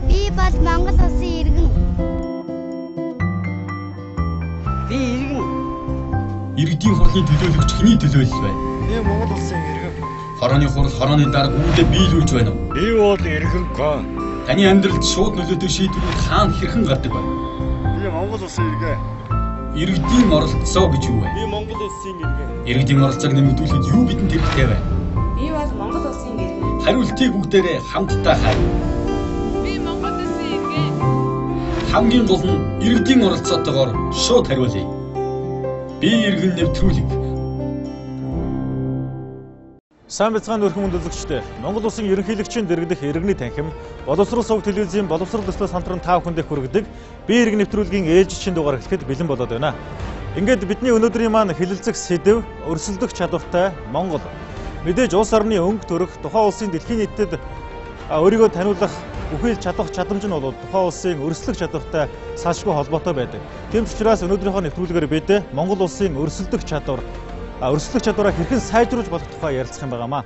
Би бол Монгол улсын иргэн. Би иргэн. Иргэдийн хурлын төлөөлөгч хэний төлөөлөл вэ? Би Монгол улсын иргэн. Хорооны хурал хорооны дарга үүдээ биелүүлж байна уу? Би бол иргэн гоо. Таны амьдралд шууд нөлөөтэй шийдвэрүүд хаана хэрхэн гардаг вэ? Би Монгол улсын иргэн. Иргэдийн оролцоо гэж юу вэ? Би Монгол улсын иргэн. Иргэдийн оролцоог нэмэгдүүлэхэд юу бидэнд хэрэгтэй вэ? Би бол Монгол улсын иргэн. Хариултыг бүгдээрээ хамтдаа хайр. Би Монгол улсын иргэн. Хамгийн гол нь иргэдийн оролцоотойгоор шууд хариулъя. Би иргэн нэвтрүүлэг. Сайн бацгааны өрхөн мөндөрлөгчтэй Монгол улсын ерөнхийлөгчийн дэргэдэх иргэний танхим боловсрол сувг телевизийн боловсрол төслөөс хамтран та бүхэндээ хүргэдэг би иргэн нэвтрүүлгийн ээлжийн дугаар эхлэхэд бэлэн болоод байна. Ингээд бидний өнөөдрийн маань хэлэлцэх сэдэв өрсөлдөх чадвартай Монгол. Мэдээж улс орны өнгө төрөх тухайн улсын дэлхийн нийтэд өөрийгөө таниулах бүхэл чадах чадамж нь бол тухайн улсын өрсөлдөх чадвартай салшгүй холбоотой байдаг. Тийм ч учраас өнөөдрийнхөө нэвтрүүлгээр бид Монгол улсын өрсөлдөх чадвараа хэрхэн сайжруулж болох тухай ярилцах юм байнамаа.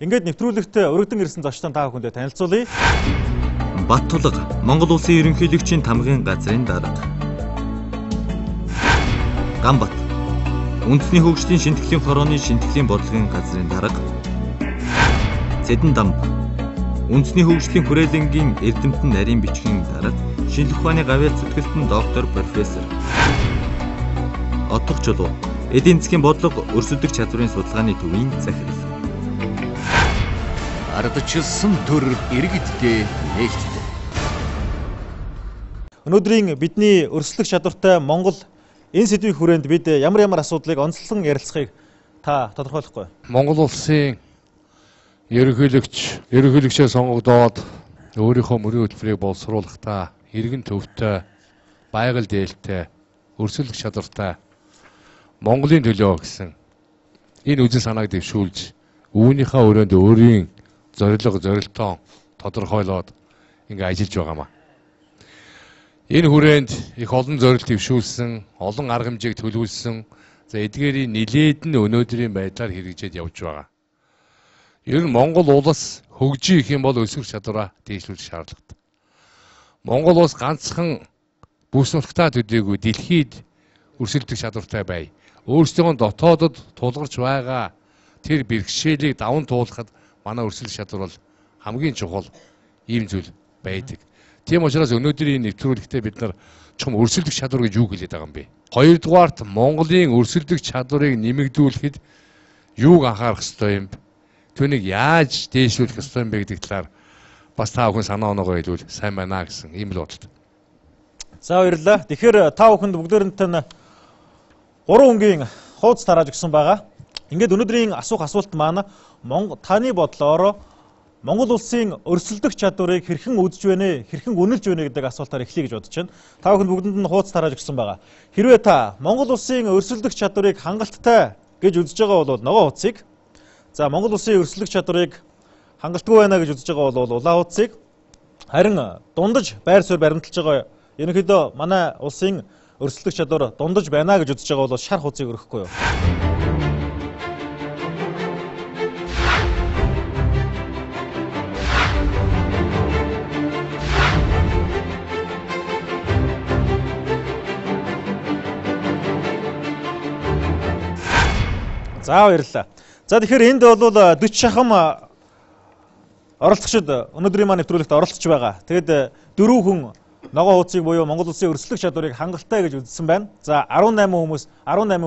Ингээд нэвтрүүлэгт өргөдөн ирсэн зочдын та бүхэндээ танилцуулъя. Бат тулга Монгол улсын ерөнхийлөгчийн тамгын газрын дарга. Ганбат үндэсний хөгжлийн шинтгэлийн хорооны шинтгэлийн бодлогын газрын дарга. Цэдэн дамб үндэсний хөгжлийн хүрээлэнгийн эрдэмтэн нарийн бичгийн дарга. Шинжлэх ухааны гавьяа зүтгэлтэн доктор профессор. Отго чулуу эдийн засгийн бодлого өрсөлдөх чадварын судалгааны төвийн захирал. Ардчилсан төр иргэдтэй нээлттэй. Өнөөдрийн бидний өрсөлдөх чадвартай Монгол энэ сэдвийн хүрээнд бид ямар асуудлыг онцлон ярилцахыг та тодорхойлохгүй. Монгол улсын ерөнхийлөгчөө сонгогдоод өөрийнхөө мөрийн хөтөлбөрийг боловсруулахдаа иргэн төвтэй, байгаль дээлтэй, өрсөлдөх чадвартай Монголын төлөө гэсэн энэ үзэн санааг дэвшүүлж үүнийхээ өрөөнд өөрийн зорилтоо тодорхойлоод ингээ ажиллаж байгаамаа. Энэ хүрээнд их олон зорилт дэвшүүлсэн, олон арга хэмжээг төлөвлөсөн, эдгээрийн нилээд нь өнөөдрийн байдлаар хэрэгжээд явж байгаа. Ер нь Монгол улс хөгжих юм бол өсвөр чадвараа дээшлүүлэх шаардлагатай. Монгол улс ганцхан бүс нутагтаа төдийгүй дэлхийд өрсөлдөх чадвартай бай. Өөрсдөө дотоодод тулгарч байгаа тэр бэрхшээлийг даван туулахад манай өрсөлдөх чадвар бол хамгийн чухал ийм зүйл байдаг. Тийм учраас өнөөдрийн нэвтрүүлэгтээ бид нар чухам өрсөлдөх чадвар гэж юу хэлээд байгаа юм бэ? Хоёрдугаарт Монголын өрсөлдөх чадварыг нэмэгдүүлэхэд юуг анхаарах ёстой юм бэ? Түүнийг яаж дээшлүүлэх ёстой юм бэ гэдэг талаар бас та бүхэн санаа оноогоо хэлвэл сайн байна гэсэн ийм л бодлоо. За баярлалаа. Тэгэхээр та бүхэнд бүгдээрэнтэй 3 өнгийн хуудас тарааж өгсөн байгаа. Ингээд өнөөдрийн асуулт маань таны бодлоор Монгол улсын өрсөлдөх чадварыг хэрхэн үзэж байна, хэрхэн үнэлж байна гэдэг асуултаар эхлэе гэж бодож байна. Та бүхэнд бүгдэнд нь хуудас тарааж өгсөн байгаа. Хэрвээ та Монгол улсын өрсөлдөх чадварыг хангалттай гэж үзэж байгаа бол нөгөө хуудсыг, за Монгол улсын өрсөлдөх чадварыг хангалтгүй байна гэж үзэж байгаа бол улаан хуудсыг, харин дундаж байр суурь баримталж байгаа ерөнхийдөө манай улсын өрсөлдөх чадвар дундаж байна гэж үзэж байгаа бол шар хуудсыг өргөхгүй юу? За баярлалаа. За тэгэхээр энд бол 40 шахам оролцогчид өнөөдрийн маань нэвтрүүлэгт оролцож байгаа. Тэгээд 4 хүн ногоо хуудсыг буюу Монгол улсын өрсөлдөх чадварыг хангалттай гэж үзсэн байна. За 18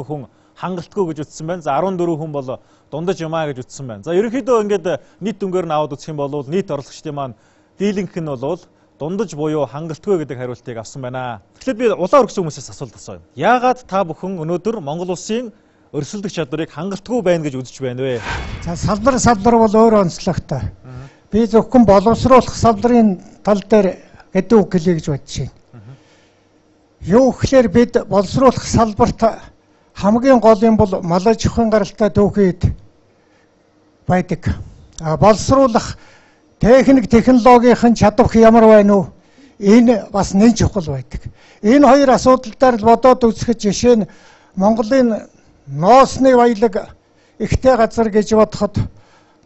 хүн хангалтгүй гэж үзсэн байна. За 14 хүн бол дундаж юмаа гэж үзсэн байна. За ерөнхийдөө ингээд нийт дүнгээр нь аваад үзэх юм бол нийт оролцогчдын маань дийлэнх нь бол дундаж буюу хангалтгүй гэдэг хариултыг авсан байна. Тэгэхээр би улаан өргөсөн хүмүүсээс асуулт асууя. Яагаад та бүхэн өнөөдөр Монгол улсын өрсөлдөх чадварыг хангалтгүй байна гэж үзэж байна вэ? За салбар бол өөр онцлогтой. Би зөвхөн боловсруулах салбарын тал дээр гэдэг үг гэлээ гэж бодож байна. Юу гэхээр бид боловсруулах салбарт хамгийн гол юм бол мал аж ахуйн гаралтай төвхийд байдаг. Боловсруулах технологийн чадвар ямар байна уу? Энэ бас нэн чухал байдаг. Энэ хоёр асуудал дээр л бодоод үзэхэд жишээ нь Монголын ноосны баялаг ихтэй газар гэж бодоход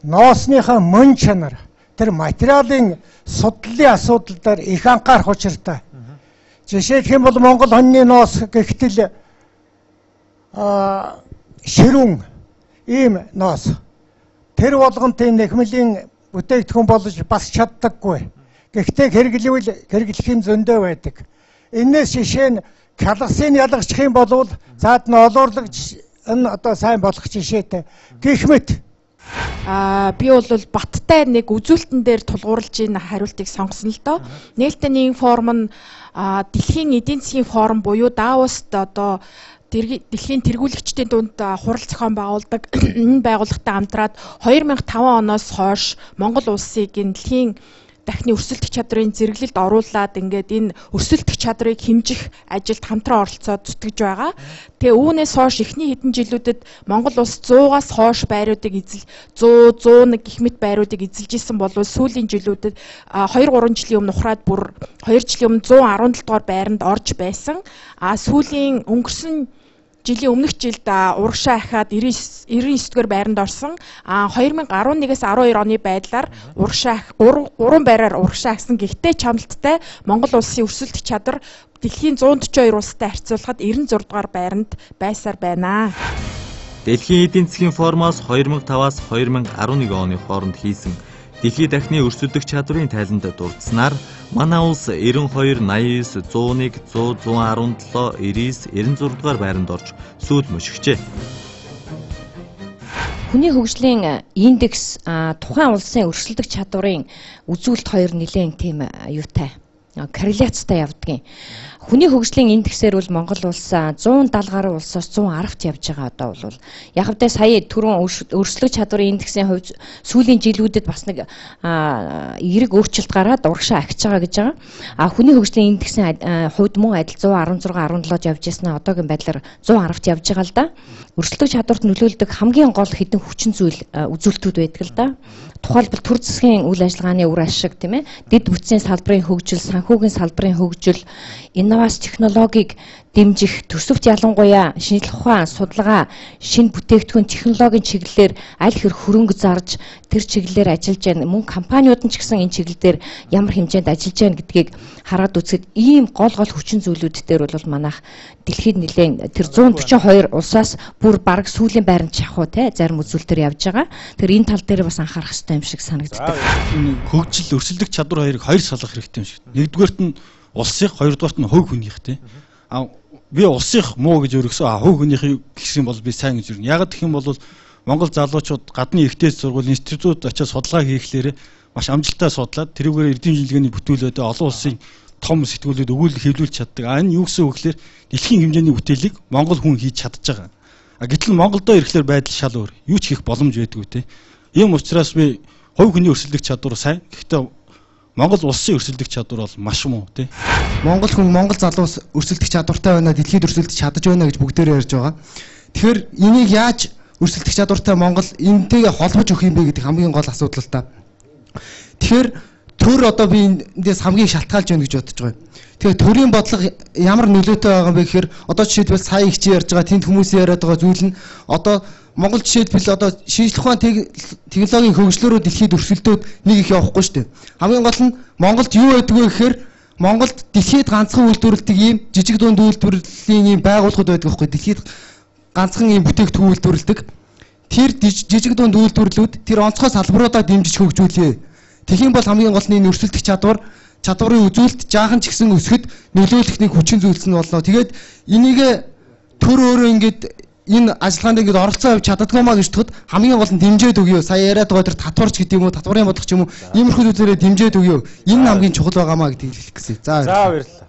ноосныхаа мөн чанар тэр материалын судлалын асуудал дээр их анхаарах учиртай. Жишээлх юм бол Монгол хоньны ноос гэгтэл ширүүн ийм ноос тэр болгонтой нэхмэлийн бүтээгдэхүүн болж бас чаддаггүй. Гэхдээ хэрэглэхийн зөндөө байдаг. Энээс жишээ нь калгасын ялгчих юм бол заад нь олоорлагч энэ одоо сайн болох жишээтэй. Гэх мэт би бол баттай нэг үзүүлэлтэн дээр тулгуурлаж энэ хариултыг сонгосон л доо. Нээлттэй форум нь дэлхийн эдийн засгийн форум буюу Давост одоо дэлхийн тэргүүлэгчдийн дунд хурал зохион байгуулдаг энэ байгууллагатай хамтраад 2005 оноос хойш Монгол улсыг дэлхийн дахны өрсөлдөх чадрын зэрэглэлд оруулаад ингээд энэ өрсөлдөх чадрыг хэмжих ажилд хамтран оролцоод зүтгэж байгаа. Тэгээ үүнээс хойш эхний хэдэн жилүүдэд Монгол улс 100-аас хойш байруудыг 100-101 гэх мэт байруудыг эзэлж исэн бол сүүлийн жилүүдэд 2-3 жилийн өмнө ухраад бүр 2 жилийн өмнө 117 дугаар байранд орж байсан. Сүүлийн өнгөрсөн жилийн өмнөх жилд урагшаа ахаад 99 дугаар байранд орсон. 2011-ээс 12 оны байдлаар урагшаа 3 байраар урагшаа агсан. Гэхдээ чамлттай Монгол улсын өрсөлдөх чадвар дэлхийн 142 улстай харьцуулахад 96 дугаар байранд байсаар байна. Дэлхийн эдийн засгийн форумоос 2005-аас 2011 оны хооронд хийсэн дэлхийн дахны өрсөлдөх чадварын тайланд дурдсанаар манай улс 92, 89, 101, 100, 117, 99, 96 дугаар байранд орж сүүл мөшгчээ. Хүний хөгжлийн индекс тухайн улсын өрсөлдөх чадварын үзүүлэлт хоёр нэлээд тийм юутай корреляцтай явдгийн. Хүний хөгжлийн индексээр бол Монгол улс 170 гаруй улсаас 110-т явж байгаа одоо бол яг хэвдээ сая түрүүн өрсөлдөх чадварын индексийн хувьд сүүлийн жилүүдэд бас нэг эерэг өөрчлөлт гараад урагшаа ахиж байгаа гэж байгаа. Хүний хөгжлийн индексийн хувьд мөн адил 116, 17-д явж яснаа одоогийн байдлаар 110-т явж байгаа л да. Өрсөлдөх чадварт нөлөөлдөг хамгийн гол хэдэн хүчин зүйл үзүүлэлтүүд байдаг л да. Тухайлбал төр засгийн үйл ажиллагааны үр ашиг тийм ээ, дэд бүтцийн салбарын хөгжил, санхүүгийн салбарын хөгжил, инновац технологиг дэмжих, төсөвт ялангуяа шинжлэх ухаан, судалгаа, шинэ бүтээгдэхүүн технологийн чиглэлээр аль хэрэг хөрөнгө зарж тэр чиглэлээр ажиллаж байна. Мөн компаниуд нь ч гэсэн энэ чиглэлээр ямар хэмжээнд ажиллаж байна гэдгийг хараад үзэхэд ийм гол хүчин зүйлүүд дээр бол манайх дэлхийд нэлээд тэр 142 улсаас бүр бараг сүүлийн байранд шахуу те зарим үзүүлэлтээр явж байгаа. Тэр энэ тал дээр бас анхаарах хэрэгтэй юм шиг санагддаг. Хөгжил, өрсөлдөх чадвар хоёрыг хоёр салгах хэрэгтэй юм шиг. Нэгдүгээрт нь улсыг, хоёрдугаарт нь хувь хүнийх те. Би улсыг муу гэж өргөсөн хувь хүнийхийг гэх юм бол би сайн гэж өрнө. Яг гэх юм бол Монгол залуучууд гадны ихтэй сургууль институт очиж судалгаа хийхлээр маш амжилттай судлаад тэрүүгээр эрдэм жилгээний бүтээлүүд олон улсын том сэтгүүлүүд өгүүлэл хэвлүүлж чаддаг. Энэ юу гэсэн үг гэхээр дэлхийн хэмжээний бүтээлийг Монгол хүн хийж чадж байгаа. Гэтэл Монголдо ирэхлээр байдал шал өөр. Юу ч хийх боломж байдгүй те. Ийм учраас би хувь хүний өрсөлдөх чадвар сайн. Гэхдээ Монгол улсын өрсөлдөх чадвар бол маш муу тий. Монгол хүн, Монгол залуус өрсөлдөх чадвартай байна, дэлхийд өрсөлдөж чадаж байна гэж бүгдээрээ ярьж байгаа. Тэгэхээр энийг яаж өрсөлдөх чадвартай Монгол энэтэйгээ холбож өгөх юм бэ гэдэг хамгийн гол асуудал л та. Тэгэхээр төр одоо би эндээс хамгийн шалтгаалж байна гэж бодож байгаа юм. Тэгэхээр төрийн бодлого ямар нөлөөтэй байгаа юм бэ гэхээр одоо жишээлбэл сая их чи ярьж байгаа тэнд хүмүүсийн яриад байгаа зүйл нь одоо Монгол жишээлбэл одоо шинжлэх ухаан технологийн хөгжлөөрөө дэлхийд өрсөлдөөд нэг их явахгүй шүү дээ. Хамгийн гол нь Монголд юу байдаг вэ гэхээр Монголд дэлхийд ганцхан үйлдвэрлэдэг ийм жижиг дунд үйлдвэрлэлийн ийм байгууллагууд байдаг байхгүй. Дэлхийд ганцхан ийм бүтээгдэхүүн үйлдвэрлэдэг. Тэр жижиг дунд үйлдвэрлэлүүд тэр онцгой салбаруудаа дэмжиж хөгжүүлээ. Тэгхийн бол хамгийн гол нь энэ өрсөлдөх чадварын үзүүлэлт жаахан ч гэсэн өсөхөд нөлөөлөх нэг хүчин зүйлс нь болно. Тэгээд энийг төр өөрөө ингээд энэ ажиллагаанд ингэж оролцоо авч чаддгүй маа гэж тоход хамгийн гол нь дэмжээд өгөө. Сая яриад байгаа тэр татварч гэдэг юм уу, татварын бодлого ч юм уу, иймэрхүү зүйлээрээ дэмжээд өгөө. Энэ хамгийн чухал байгаа маа гэдгийг хэлэх гэсэн. За баярлалаа.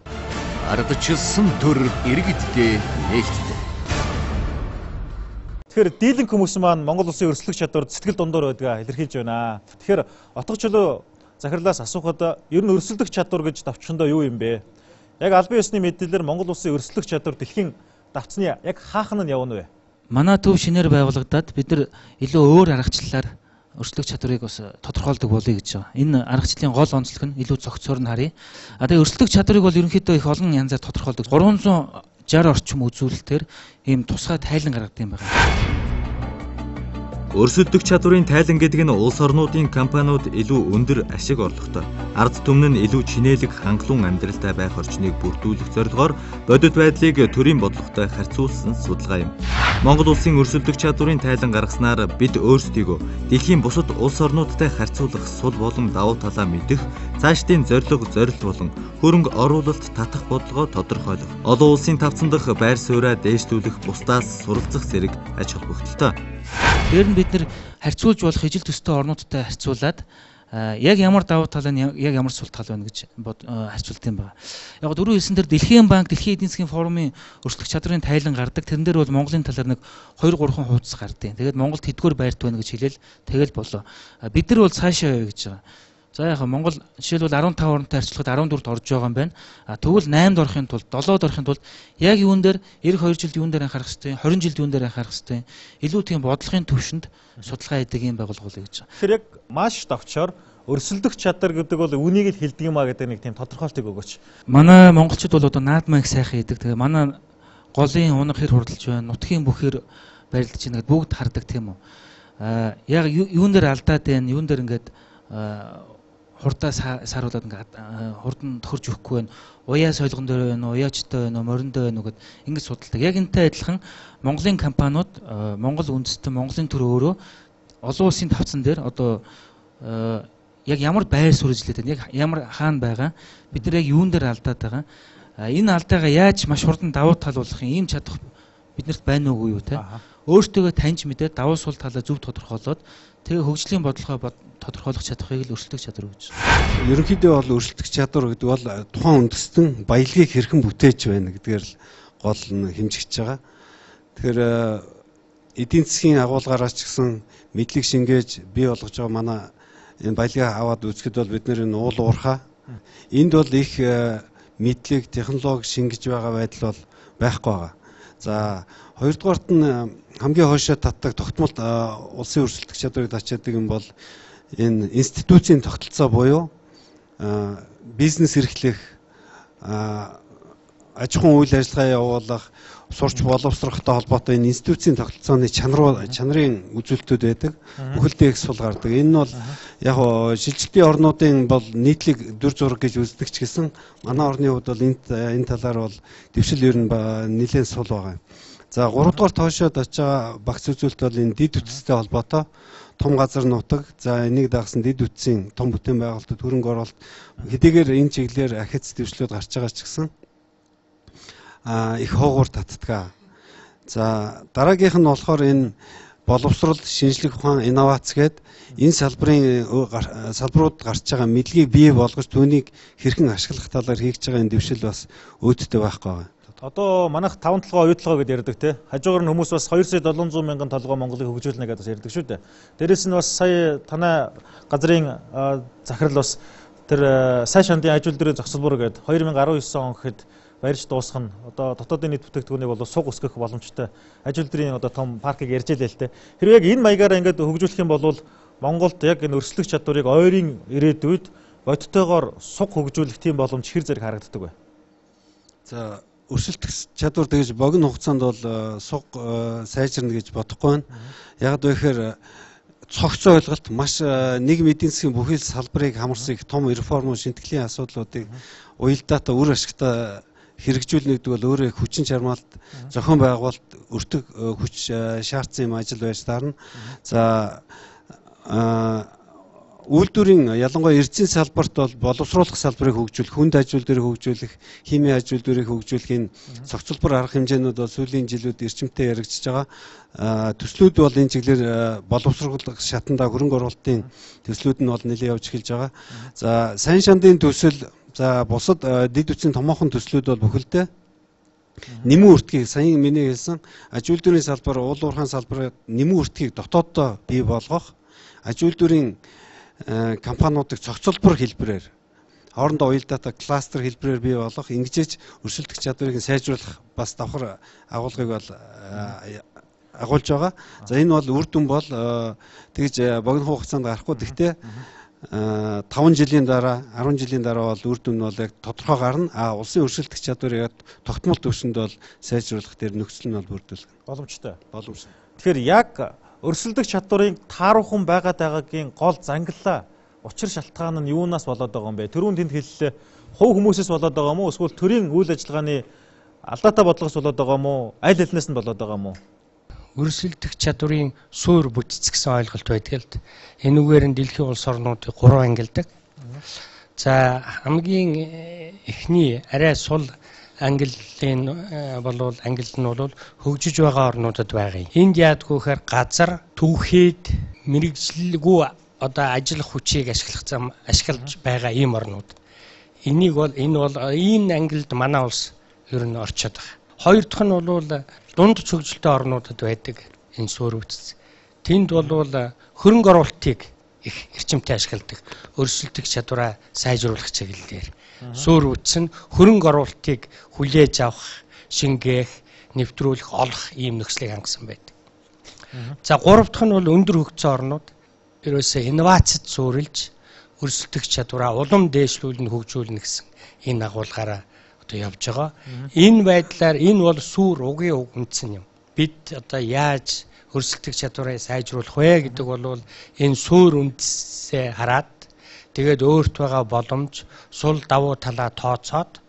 Ардчилсан төр иргэдтэй нэгтдэг. Тэгэхээр дийлэнх хүмүүс маань Монгол улсын өрсөлдөх чадвар сэтгэл дундуур байдгаа илэрхийлж байна. Тэгэхээр отго чөлөө захирлаас асуухад ер нь өрсөлдөх чадвар гэж давчхандаа юу юм бэ? Яг албан ёсны мэдээлэлээр Монгол улсын өрсөлдөх чадвар дэлхийн давцны яг хаахна нь явна вэ? Манай төв шинээр байгуулагдаад бид нар илүү өөр аргачлалаар өрсөлдөх чадварыг бас тодорхойлдог болъё гэж байгаа. Энэ аргачлалын гол онцлог нь илүү зохицоор нь харъя. Тэгээ өрсөлдөх чадварыг бол ерөнхийдөө их олон янзаар тодорхойлдог. 360 орчим үзүүлэлтээр ийм тусгай тайлан гаргадаг юм байна. Өрсөлдөх чадварын тайлан гэдэг нь улс орнуудын компаниуд илүү өндөр ашиг орлоготой, ард түмэн нь илүү чинээлэг хангалуун амьдралтай байх орчныг бүрдүүлэх зорилгоор бодит байдлыг төрийн бодлоготой харьцуулсан судалгаа юм. Монгол улсын өрсөлдөх чадварын тайлан гаргаснаар бид өөрсдийгөө дэлхийн бусад улс орнуудтай харьцуулах сул болон давуу талаа мэдэх, цаашдын зорилго, зорилт болон хөрөнгө оруулалт татах бодлогоо тодорхойлох, олон улсын тавцан дахь байр сууриа дээшлүүлэх, бусдаас суралцах зэрэг ач холбогдолтой. Тэр нь бид нэр харьцуулж болох ижил төстэй орнуудтай харьцуулаад яг ямар давуу тал нь яг ямар сул тал байна гэж харьцуулт юм байна. Яг дөрөв хэлсэн тэр Дэлхийн банк, Дэлхийн эдийн засгийн форумын өрсөлдөх чадрын тайлан гардаг. Тэрэн дээр бол Монголын талаар нэг 2-3 хуудас гардаг. Тэгээд Монголд хэдгээр байрт байна гэж хэлээл тэгэл болоо. Бид нар бол цаашаа явъя гэж байгаа. За яг Монгол жишээлбэл 15 оронтой харьцуулахад 14-т орж байгаа юм байна. Тэгвэл 8-д орохын тулд 7-д орохын тулд яг юун дээр эх 2 жилд юун дээр анхаарах хэрэгтэй, 20 жилд юун дээр анхаарах хэрэгтэй. Илүү тийм бодлогын төвшөнд судалгаа хийдэг юм байгуулгуулъя гэж байгаа. Тэгэхээр яг маш давчаар өрсөлдөх чадвар гэдэг бол үнийг л хэлдэг юм а гэдэг нэг тийм тодорхойлтыг өгөөч. Манай монголчууд бол одоо наадмайг сайхан хийдэг. Тэгээ манай голын унаг хэр хурдалж байна, нутгийн бүхээр барилдаж байна гэдээ бүгд хардаг тийм үү. Яг юун дээр алдаад байна, юун дээр ингээд хурдаа сааруулад ингээд хурдан тохирж өгөхгүй байна. Уяа сойлгон дээр байна уу, уяачтай байна уу, мориндоо байна уу гэд ингээд судалдаг. Яг энэтэй адилхан Монголын компаниуд, Монгол үндэстэн, Монголын төр өөрөө олон улсын тавцан дээр одоо яг ямар байр суурь ажиллаад байна, яг ямар хаана байгаа, бид нар яг юун дээр алдаад байгаа. Энэ алдаагаа яаж маш хурдан давуу тал болгох юм чадах биднэрт байна уугүй юу те. Өөртөө таньж мэдээд давуу сул талаа зөв тодорхойлоод тэгээ хөгжлийн бодлогоо тодорхойлох чадахыг л өрсөлдөх чадвар гэж. Ерөнхийдөө бол өрсөлдөх чадвар гэдэг бол тухайн үндэстэн баялагийг хэрхэн бүтээж байна гэдгээр л гол нь хэмжигдэж байгаа. Тэгэхээр эдийн засгийн агуулгаараас ч гэсэн мэдлэг шингээж бий болгож байгаа манай энэ баялагаа аваад үзэхэд бол бид нэр энэ уул уурхаа энд бол их мэдлэг технологи шингэж байгаа байдал бол байхгүй байгаа. За хоёрдугаарт нь хамгийн хойшоо татдаг тогтмол улсын өрсөлдөх чадварыг тачаадаг юм бол энэ институцийн тогтолцоо буюу бизнес эрхлэх, аж ахуйн үйл ажиллагаа явуулах, сурч боловсрохтой холбоотой энэ институцийн тогтолцооны чанарын үзүүлэлтүүд байдаг. Бүхэлдээ их сул гардаг. Энэ нь бол яг шилжилтийн орнуудын бол нийтлэг дүр зураг гэж үздэг ч гэсэн манай орны хувьд бол энэ талаар бол дэвшил ер нь нэлээд сул байгаа. За 3 дугаар тоошоод очиж байгаа багц үзүүлэлт бол энэ дид үтстэй холбоотой том газар нутаг, за энийг дагсан дид үтсийн том бүтээн байгуулалтад хөрөнгө оруулалт хэдийгээр энэ чиглэлээр ахиц дэвшлүүд гарч байгаа ч гэсэн их хоогуур татдаг. За дараагийнх нь болохоор энэ боловсрол, шинжлэх ухаан, инновац гээд энэ салбарууд гарч байгаа мэдлэгийг бий болгож түүнийг хэрхэн ашиглах талаар хийж байгаа энэ дэвшил бас өөдтэй байхгүй байгаа. Одоо манайх 5 толгой оюутлогоо гэдээ ярьдаг те. Хажуугаар нь хүмүүс бас 2,700,000 толгой Монголыг хөгжүүлнэ гэдээ бас ярьдаг шүү дээ. Дээрээс нь бас сая танай газрын захирал бас тэр сайн шандын ажил дээрээ зохицолбор гээд 2019 он гэхэд барьж дуусгах нь одоо дотоодын нийт бүтээгдэхүүнийг бол суг өсгөх боломжтой ажил дээрийн одоо том паркыг ярьж илээ л те. Тэр яг энэ маягаараа ингээд хөгжүүлэх юм бол Монголд яг энэ өрсөлдөх чадварыг ойрын ирээдүйд бодтойгоор суг хөгжүүлэх тийм боломж хэр зэрэг харагддаг вэ? За өрсөлдөх чадвар тэгж богино хугацаанд бол суг сайжирна гэж бодохгүй байна. Яг л тэгэхээр цогц ойлголт маш нийгмийн эдийн засгийн бүхэл салбарыг хамарсан их том реформ шинтгэлийн асуудлуудыг уялдаатаа үр ашигтай хэрэгжүүлнэ гэдэг бол өөрөө хүчин чармаалт зохион байгуулалт өртөг хүч шаардсан юм ажил байж таарна. За үйлдвэрийн ялангуяа эрдэнэ салбарт бол боловсруулах салбарыг хөгжүүлэх, хүнд ажил дээрээ хөгжүүлэх, химийн ажил дээрээ хөгжүүлэх энэ цогцлбор арга хэмжээнүүд бол сүүлийн жилүүд эрчимтэй яригдчихж байгаа. Төслүүд бол энэ чиглэлээр боловсруулах шатанда хөрөнгө оруулалтын төслүүд нь бол нэлээд явж эхэлж байгаа. За сайн шандын төсөл, за бусад дэд үтсийн томоохон төслүүд бол бүхэлдээ нэмэн үртгийг саяхан миний хэлсэн аж үйлдвэрийн салбар, уул уурхайн салбарт нэмэн үртгийг дотооддоо бий болгох, аж үйлдвэрийн компаниудыг цогцлбор хэлбэрээр хоорондоо уялдаатай кластер хэлбэрээр бий болгох, ингэж өрсөлдөх чадварыг сайжруулах бас давхар агуулгыг бол агуулж байгаа. За энэ бол үр дүн бол тэгж богино хугацаанд гарахгүй. Гэхдээ 5 жилийн дараа, 10 жилийн дараа бол үр дүн бол яг тодорхой гарна. Улсын өрсөлдөх чадварыг тогтмол түвшинд бол сайжруулах дээр нөхцөл нь бол бүрдүүлэх боломжтой. Тэгэхээр яг өрсөлдөх чадварыг тааруулхан байгаагийн гол зангиллаа учир шалтгаан нь юунаас болоод байгаа юм бэ? Түрүүн тэнд хэллээ. Хувь хүмүүсээс болоод байгаа юм уу? Эсвэл төрийн үйл ажиллагааны алдаатай бодлогоос болоод байгаа юм уу? Аль алинаас нь болоод байгаа юм уу? Өрсөлдөх чадварын суур бүтц гэсэн ойлголт байдаг л д. Энэгээр нь дэлхийн улс орнуудыг 3 ангилдаг. За хамгийн эхний арай сул ангиллын болвол ангилт нь бол хөгжиж байгаа орнуудад байгаа. Энд яадгүй гэхээр газар, түүхэд, мэрэгжлгүй одоо ажиллах хүчийг ашиглаж байгаа ийм орнууд. Энэ ангилд манай улс ер нь орчод байгаа. Хоёр дахь нь бол дунд цогцолтой орнуудад байдаг энэ суур бүтц. Тэнд бол хөрөнгө оруулалтыг их эрчимтэй ашигладаг. Өрсөлдөх чадвараа сайжруулах чиглэлээр. Суур бүтц нь хөрөнгө оруулалтыг хүлээж авах, шингээх, нэвтрүүлэх, олох ийм нөхцөлийг хангасан байдаг. За гурав дахь нь бол өндөр хөгжсөн орнууд ерөөсөө инновацид суурилж өрсөлдөх чадвараа улам дээшлүүлэн хөгжүүлнэ гэсэн энэ агуулгаараа явж байгаа. Энэ байдлаар энэ бол суур угийн уг үндсэн юм. Бид одоо яаж өрсөлдөх чадварыг сайжруулах вэ гэдэг бол энэ суур үндсээ хараад тэгээд өөрт байгаа боломж, сул давуу талаа тооцоод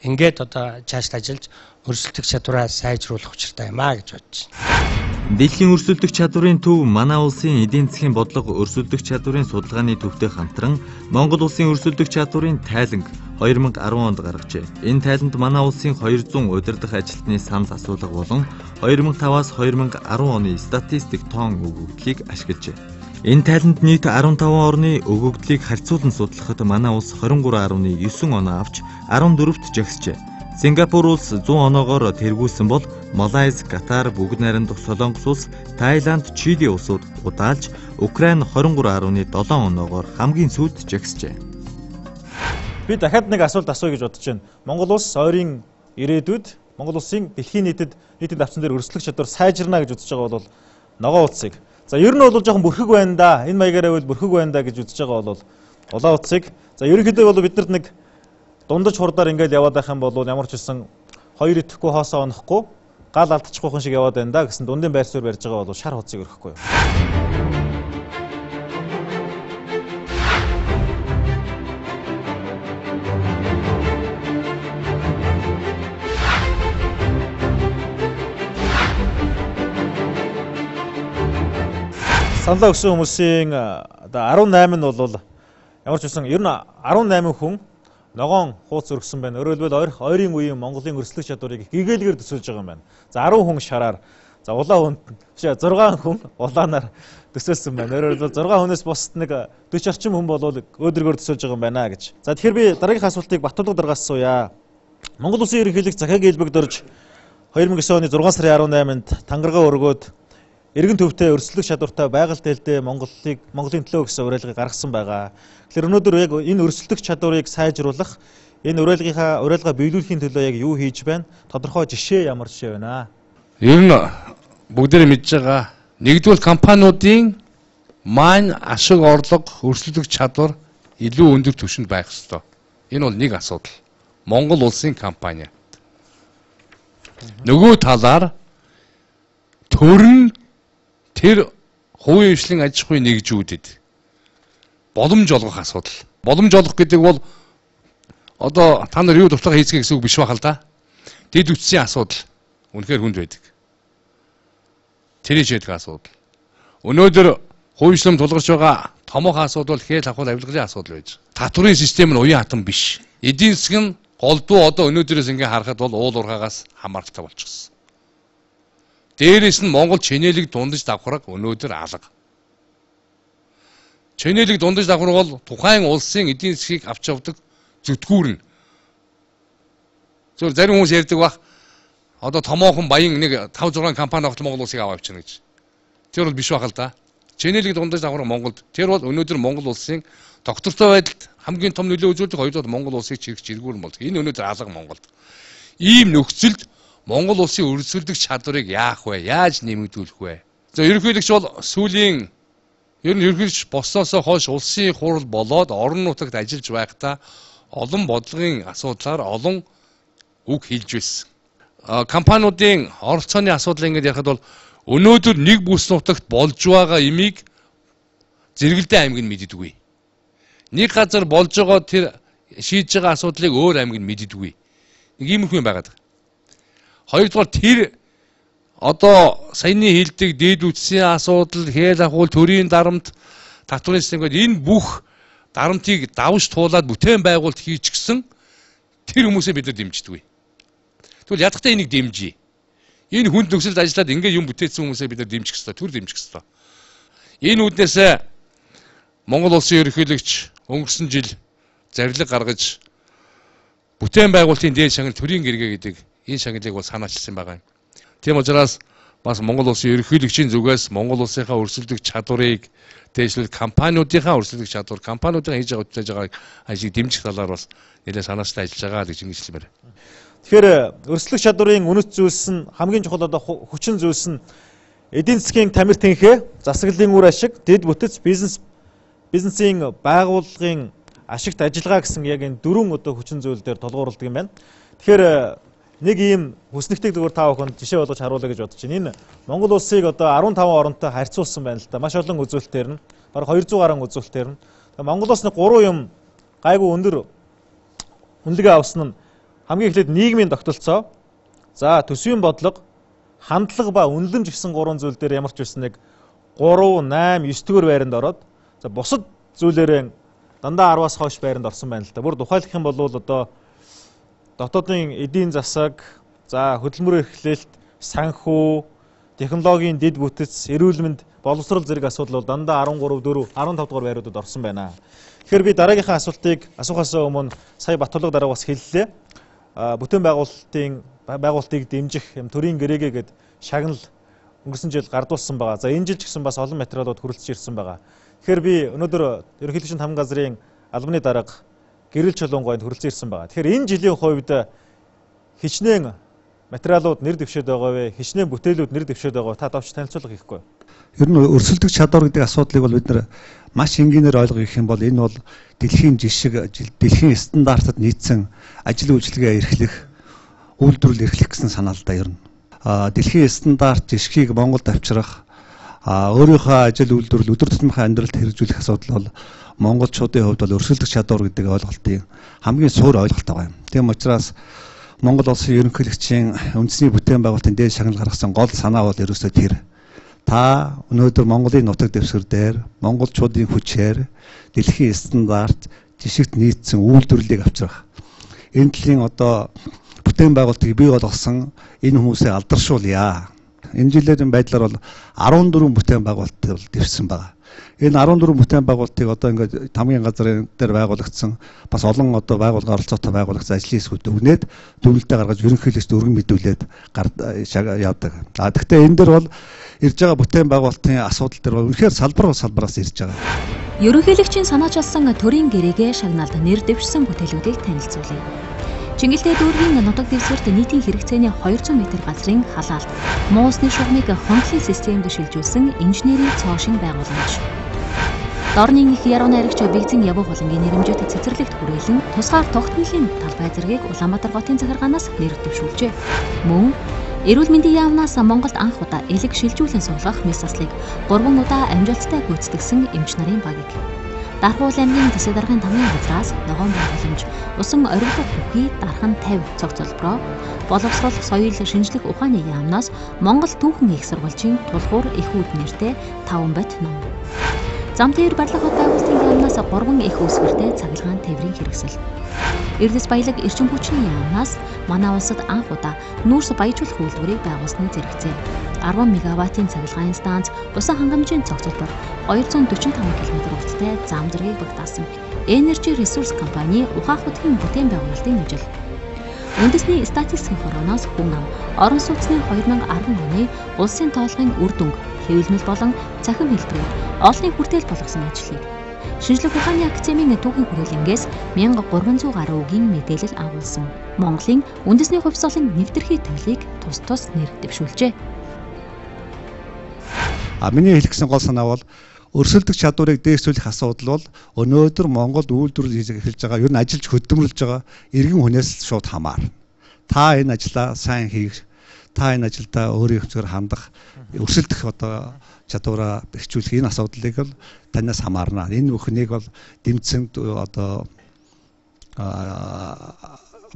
ингээд одоо цааш ажиллаж өрсөлдөх чадвараа сайжруулах учиртай юм а гэж бодож байна. Дэлхийн өрсөлдөх чадварын төв манай улсын эдийн засгийн бодлого өрсөлдөх чадварын судалгааны төвтэй хамтран Монгол улсын өрсөлдөх чадварын тайланг 2010 онд гаргажээ. Энэ тайланд манай улсын 200 удирдах ажилтны санал асуулга болон 2005-аас 2010 оны статистик тоон өгөгдлийг ашиглажээ. Энэ тайланд нийт 15 орны өгөгдлийг харьцуулан судлахад манай улс 23.9 оноо авч 14-т жагсжээ. Сингапур улс 100 оноогоор тэргүүлсэн бол Малайз, Катар, Бүгд найрамдах Солонгос улс, Таиланд, Чили улсууд удаалж Украин 23.7 оноогоор хамгийн сүүлд жагсжээ. Би дахиад нэг асуулт асууя гэж бодож байна. Монгол улс ойрын ирээдүйд Монгол улсын дэлхийн нийтэд авсан дээр өрсөлдөх чадвар сайжирна гэж үзэж байгаа бол ногоон улсыг. За ер нь бол жоохон бүрхэг байна да. Энэ маягаараа бол бүрхэг байна да гэж үзэж байгаа бол улаан улсыг. За ерөнхийдөө бол бид нарт нэг дундаж хурдаар ингээд яваад байх юм бол ямар ч үсэн хоёр идэхгүй хоосоо онохгүй гал алдчихгүй хүн шиг яваад байна да гэсэн дундын байр суурь барьж байгаа бол шар хуцыг өрөхгүй юу. Саналаа өгсөн хүмүүсийн одоо 18 нь бол ямар ч үсэн ер нь 18 хүн ногоон хууц өргсөн байна. Өөрөөр хэлбэл ойрын үеийн Монголын өрсөлдөх чадварыг гэгээлгээр төсөөлж байгаа юм байна. За 10 хүн шараар, за улаан хүнд 6 хүн улаанаар төсөөлсөн байна. Өөрөөр хэлбэл 6 хүнээс бусд нэг 40 орчим хүн бол өөдрөгөөр төсөөлж байгаа юм байна гэж. За тэгэхээр би дараагийн асуултыг Батулга дараагаас асууя. Монгол Улсын ерөнхийлөг захиагийн хэлбэгд орж 2009 оны 6 сарын 18-нд тангарага өргөөд эргэн төвтэй өрсөлдөх чадвартай байгальд хэлдэ Монголын төлөө гэсэн уриалгыг гаргасан байгаа. Тэгэхээр өнөөдөр яг энэ өрсөлдөх чадварыг сайжруулах, энэ уриалгаа биелүүлэхийн төлөө яг юу хийж байна? Тодорхой жишээ ямар жишээ байна? Ер нь бүгдээрээ мэдж байгаа. Нэгдүгээр компаниудын маань ашиг орлого, өрсөлдөх чадвар илүү өндөр түвшинд байх ёстой. Энэ бол нэг асуудал. Монгол улсын компани. Нөгөө талаар төрн тэр хувийн хвшлийн аж ахуйн нэгжүүдэд боломж олгох асуудал. Боломж олгох гэдэг бол одоо та нар юу дуртай хийцгээ гэсэн үг биш бахал да. Дэд үтсийн асуудал үнэхээр хүнд байдаг. Тэр ижидэх асуудал. Өнөөдөр хувьчлам тулгарч байгаа томоохон асуудал хэл авах авилгалын асуудал байж. Татврын систем нь уян хатан биш. Эдийн засаг нь голдуу одоо өнөөдрөөс ингээ харахад бол уул уурхаагаас хамааралтай болчихсон. Дээрээс нь Монгол чинэлэг дундаж давхраг өнөөдөр алга. Чинэлэг дундаж давхраг бол тухайн улсын эдийн засгийг авч явдаг зүтгүүр нь. Зөв зарим хүмүүс ярьдаг бах одоо томоохон баян нэг 5-6 компани авах Монгол улсыг аваавчихна гэж. Тэр бол биш байх л да. Чинэлэг дундаж давхраг Монголд. Тэр бол өнөөдөр Монгол улсын доктортой байдалд хамгийн том нөлөө үзүүлдэг хоёрдугаар Монгол улсыг чирэгч эргүүр нь болдог. Энэ өнөөдөр алга Монголд. Ийм нөхцөлд Монгол улсын өрсөлдөх чадварыг яах вэ? Яаж нэмэгдүүлэх вэ? За ерөнхийлөгч бол сүүлийн ерөнхийлөгч боссоосоо хойш улсын хурал болоод орон нутагт ажиллаж байхдаа олон бодлогын асуудлаар олон үг хэлж байсан. Компаниудын оролцооны асуудал ингээд ярихад бол өнөөдөр нэг бүс нутагт болж байгаа имийг Зэрэгэлдээ аймаг нь мэддэггүй. Нэг газар болж байгаа тэр шийдэж байгаа асуудлыг өөр аймаг нь мэддэггүй. Нэг иймэрхүү юм байгаад. Хоёрдугаар тэр одоо саяны хэлдэг дээд үтсийн асуудал, хэл ахуул, төрийн дарамт, татврын систем гэдэг энэ бүх дарамтыг давж туулаад бүтээн байгуулалт хийчихсэн тэр хүмүүсээ бид нар дэмждэггүй. Тэгвэл ядахтаа энийг дэмжиж. Энэ хүнд нөхцөлд ажиллаад ингээ юм бүтээсэн хүмүүсээ бид нар дэмжих ёстой, төр дэмжих ёстой. Энэ үднээс Монгол улсын ерөнхийлөгч өнгөрсөн жил зарлиг гаргаж бүтээн байгуулалтын дээд шагнал төрийн гэргээ гэдэг энэ шагналыг бол санаачилсан байгаа юм. Тийм учраас бас Монгол улсын ерөнхийлөгчийн зүгээс Монгол улсынхаа өрсөлдөх чадварыг дээшлэх компаниудынхаа өрсөлдөх чадвар, компаниудын хийж байгаа үтэж байгаа ажлыг дэмжих талаар бас нэлээд санаачилсан ажиллаж байгаа гэж ингэжлэмээр. Тэгэхээр өрсөлдөх чадварын үнэт зүйлс нь хамгийн чухал одоо хүчин зүйлс нь эдийн засгийн тамир тэнхээ, засаглалын үр ашиг, дэд бүтэц, бизнесийн байгууллагын ашигт ажиллагаа гэсэн яг энэ дөрвөн одоо хүчин зүйл дээр толгуурладаг юм байна. Тэгэхээр нэг ийм хүснэгтийг зүгээр та бүхэнд жишээ болгож харуулъя гэж бодож байна. Энэ Монгол улсыг одоо 15 оронтой харьцуулсан байна л да. Маш олон үзүүлэлтээр нь бараг 200 гаруй үзүүлэлтээр нь. Монгол улсны 3 юм гайгүй өндөр үнэлгээ авсан нь хамгийн эхлээд нийгмийн тогтолцоо, за төсвийн бодлого, хандлага ба үнэлэмж гэсэн 3 зүйл дээр ямар ч байсан нэг 3, 8, 9 дугаар байранд ороод за бусад зүйлээрээ дандаа 10-аас хойш байранд орсон байна л да. Бүр тухайлах юм бол одоо дотоодын эдийн засаг, за хөдөлмөр эрхлэлт, санхүү, технологийн дэд бүтэц, эрүүл мэнд, боловсрол зэрэг асуудал бол дандаа 13, 4, 15 дугаар байруудад орсон байна. Тэгэхээр би дараагийнхаа асуултыг асуухаас өмнө сая Батулга дараа бас хэллээ. Бүтээн байгуулалтыг дэмжих юм төрийн гэрээгээ гээд шагнал өнгөрсөн жил гардуулсан байгаа. За энэ жил ч гэсэн бас олон материалууд хүрэлцэж ирсэн байгаа. Тэгэхээр би өнөөдөр ерөнхийлөгчийн тамга газрын албаны дарга гэрэл чулуунгойд хүрэлцэн ирсэн байгаа. Тэгэхээр энэ жилийн хувьд хичнээн материалууд нэр дэвшээд байгаа вэ? Хичнээн бүтээлүүд нэр дэвшээд байгаа. Та давч танилцуулга хийхгүй. Ер нь өрсөлдөх чадвар гэдэг асуудлыг бол бид нар маш энгийнээр ойлгох юм бол энэ бол дэлхийн жишг, дэлхийн стандартад нийцсэн ажил үйлчилгээ эрхлэх, үйлдвэрлэл эрхлэх гэсэн санаа л да ер нь. Дэлхийн стандарт жишгийг Монголд авчрах, өөрийнхөө ажил үйлдвэрлэл өдөр тутмынхаа амьдралд хэрэгжүүлэх асуудал бол монголчуудын хувьд бол өрсөлдөх чадвар гэдэг ойлголтын хамгийн суур ойлголт байгаа юм. Тийм учраас Монгол улсын ерөнхийлөгчийн үндэсний бүтээн байгуулалтын дээд шагнал гаргасан гол санаа бол ерөөсөө тэр. Та өнөөдөр Монголын нутаг дэвсгэр дээр монголчуудын хүчээр дэлхийн стандарт жишгт нийцсэн үйлдвэрлэлийг авчрах. Энэ төрлийн одоо бүтээн байгуулалтыг бий болгосон энэ хүмүүсээ алдаршуулъя. Энэ жилийн байдлаар бол 14 бүтээн байгуулалт дэвссэн байгаа. Энэ 14 бүтээн байгуулалтыг одоо ингээд тамгийн газрын дээр байгуулагдсан бас олон одоо байгууллага оролцоотой байгуулагдсан ажлын хэсгүүд өгнээд зөвлөлтөд гаргаж ерөнхийлөгчд өргөн мэдүүлээд явдаг. Гэхдээ энэ дээр бол ирж байгаа бүтээн байгуулалтын асуудал дээр бол үнэхээр салбараас ирж байгаа. Ерөнхийлөгчийн санаачилсан төрийн гэрээгээ шагналд нэр дэвшсэн бүтээлүүдийг танилцуулъя. Чингэлтэй дүүргийн нутаг дэвсгэрт нийтийн хэрэгцээний 200 м газрын халаалт, муусны шугамыг хонхлын системд шилжүүлсэн инженерийн цоошин байгууламж. Дорнын их яруу найрагч Бэгзэн Явуу Хулангийн нэрэмжит цэцэрлэгт хүрээлэн тусгаар тогтнолын талбай зэргийг Улаанбаатар хотын захиргаанаас нэр дэвшүүлжээ. Мөн эрүүл мэндийн яамнаас Монголд анх удаа элэг шилжүүлэн суулгах мэс заслыг 3 удаа амжилттай гүйцэтгэсэн эмч нарын багийг. Дархуул аймгийн Тэсэ даргын тамгийн газраас ногоон байгууламж, усан оргилдох бүхий дархан 50 цогцолбороо, боловсрол соёл шинжлэх ухааны яамнаас Монгол түүхэн их сурвалжийн тулгуур их үүд нэртэй 5 бот ном. Зам тээвэр барилга хот байгуулалтын яамнаас 3 их үсвэртэй цахилгаан тээврийн хэрэгсэл. Эрдэс баялаг эрчим хүчний яамнаас манай улсад анх удаа нүүрс баяжуулах үйлдвэрийг байгуулсны зэрэгцээ. 10 мегаваттын цахилгаан станц усан хангамжийн цогцолтоор 245 км урттай зам зэргийг багтаасан. Energy Resource компани ухаах хотын бүтээн байгуулалтын ажил. Үндэсний статистикийн хорооноос хүн ам орон сууцны 2010 оны улсын тоолгын үр дүнг хэвлэмэл болон цахим хэлбэрээр олонний хүртэл болгосон ажлыг Шинжлэх ухааны академийн түүхийн хүрээлэнгээс 1300 гаруй үгийн мэдээлэл агуулсан. Монголын үндэсний хувьсгалын нэвтрхий төлөвийг тус тус нэр дэвшүүлжээ. Миний хэлэх гол санаа бол өрсөлдөх чадварыг дээшлүүлэх асуудал бол өнөөдөр Монгол үйлдвэрлэл хийж эхэлж байгаа, ер нь ажиллаж хөдөлмөрлөж байгаа иргэн хүнээс шууд хамаарна. Та энэ ажлаа сайн хийх, та энэ ажилдаа өөрийн хэмжээр хандах, өрсөлдөх чадвараа бэхжүүлэх энэ асуудлыг бол танаас хамаарна. Энэ бүхнийг бол дэмцэн